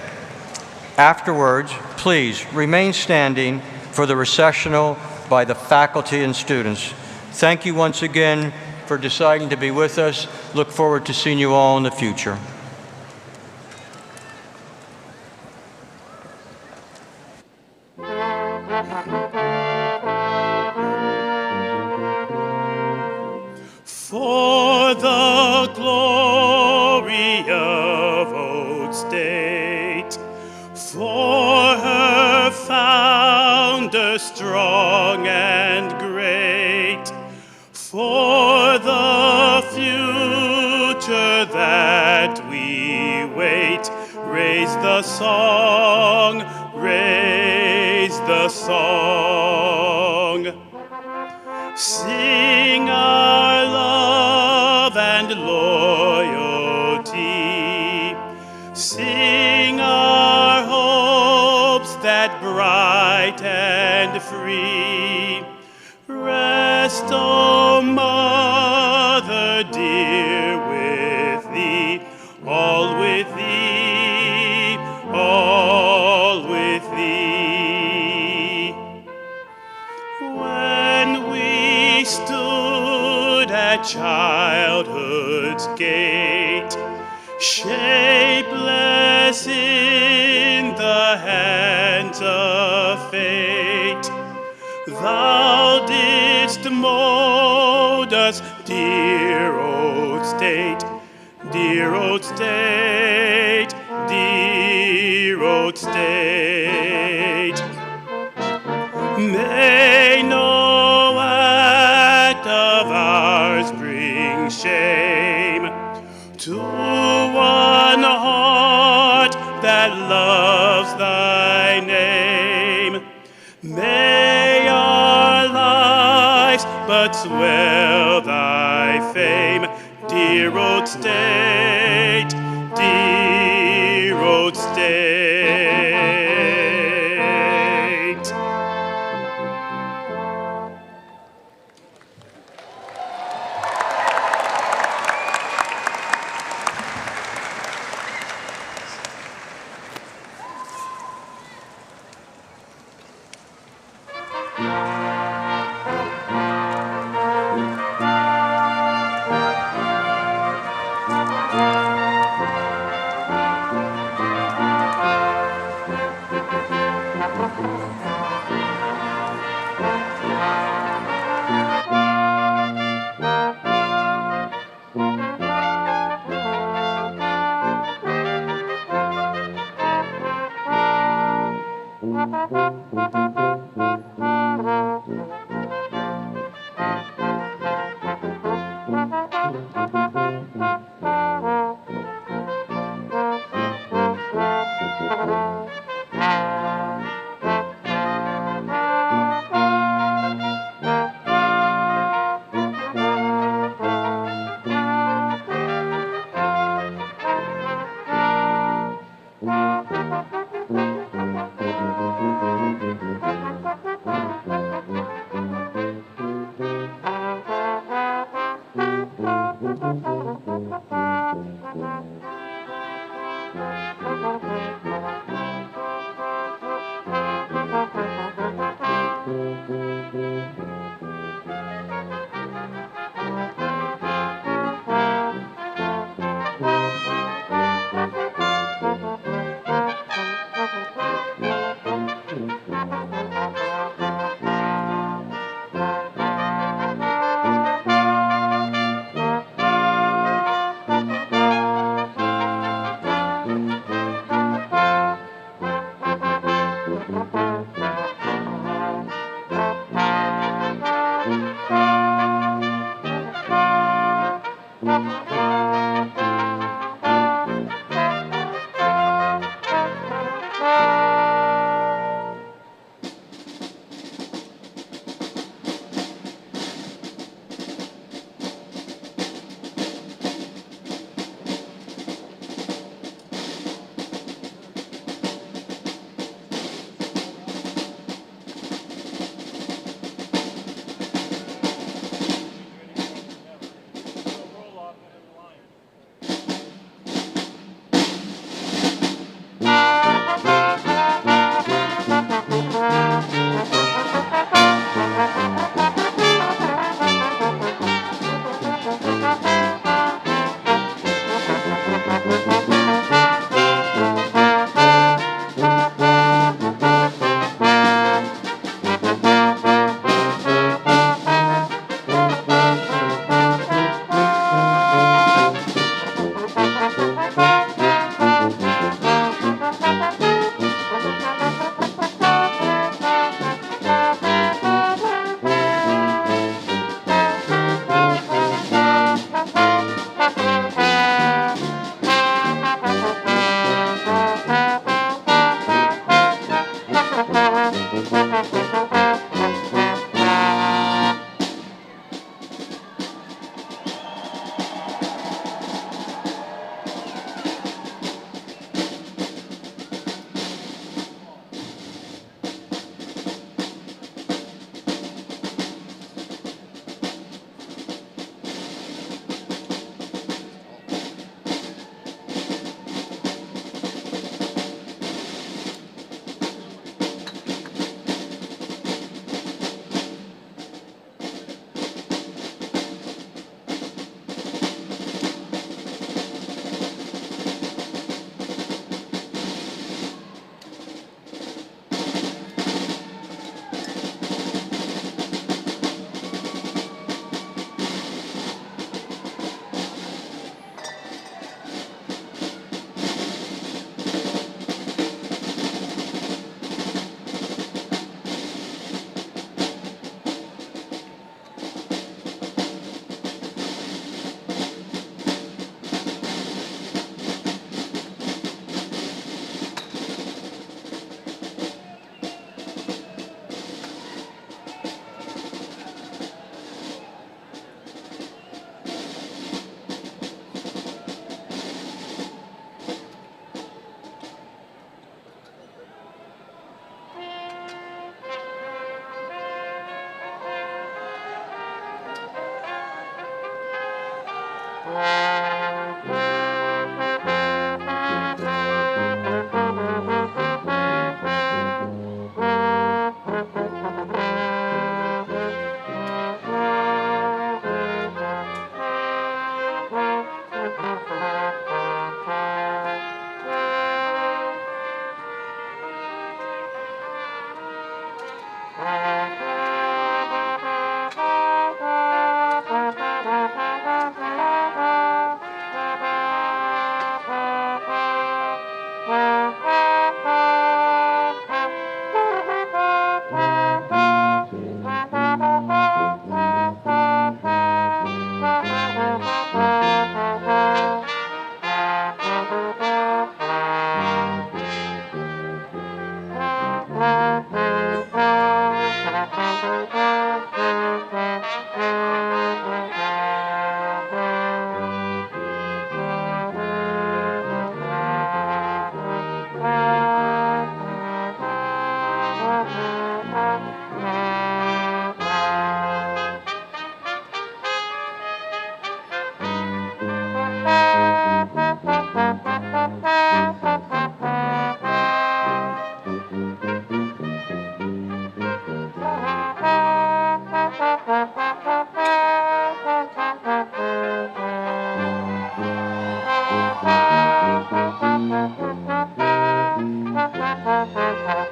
Speaker 5: Afterwards, please remain standing for the recessional by the faculty and students. Thank you once again for deciding to be with us. Look forward to seeing you all in the future.
Speaker 1: For the glory of Old State, for her founder strong and great, for the future that we wait, raise the song, raise the song. Sing our love and loyalty, sing our hopes that bright and free. Rest, O Mother dear, with thee, all with thee, all with thee. When we stood at childhood's gate, shapeless in the hands of fate, thou didst mold us, dear old state, dear old state, dear old state. May no act of ours bring shame to one heart that loves thy name. May our lives but swell thy fame, dear old state, dear old state.
Speaker 19: Thank you.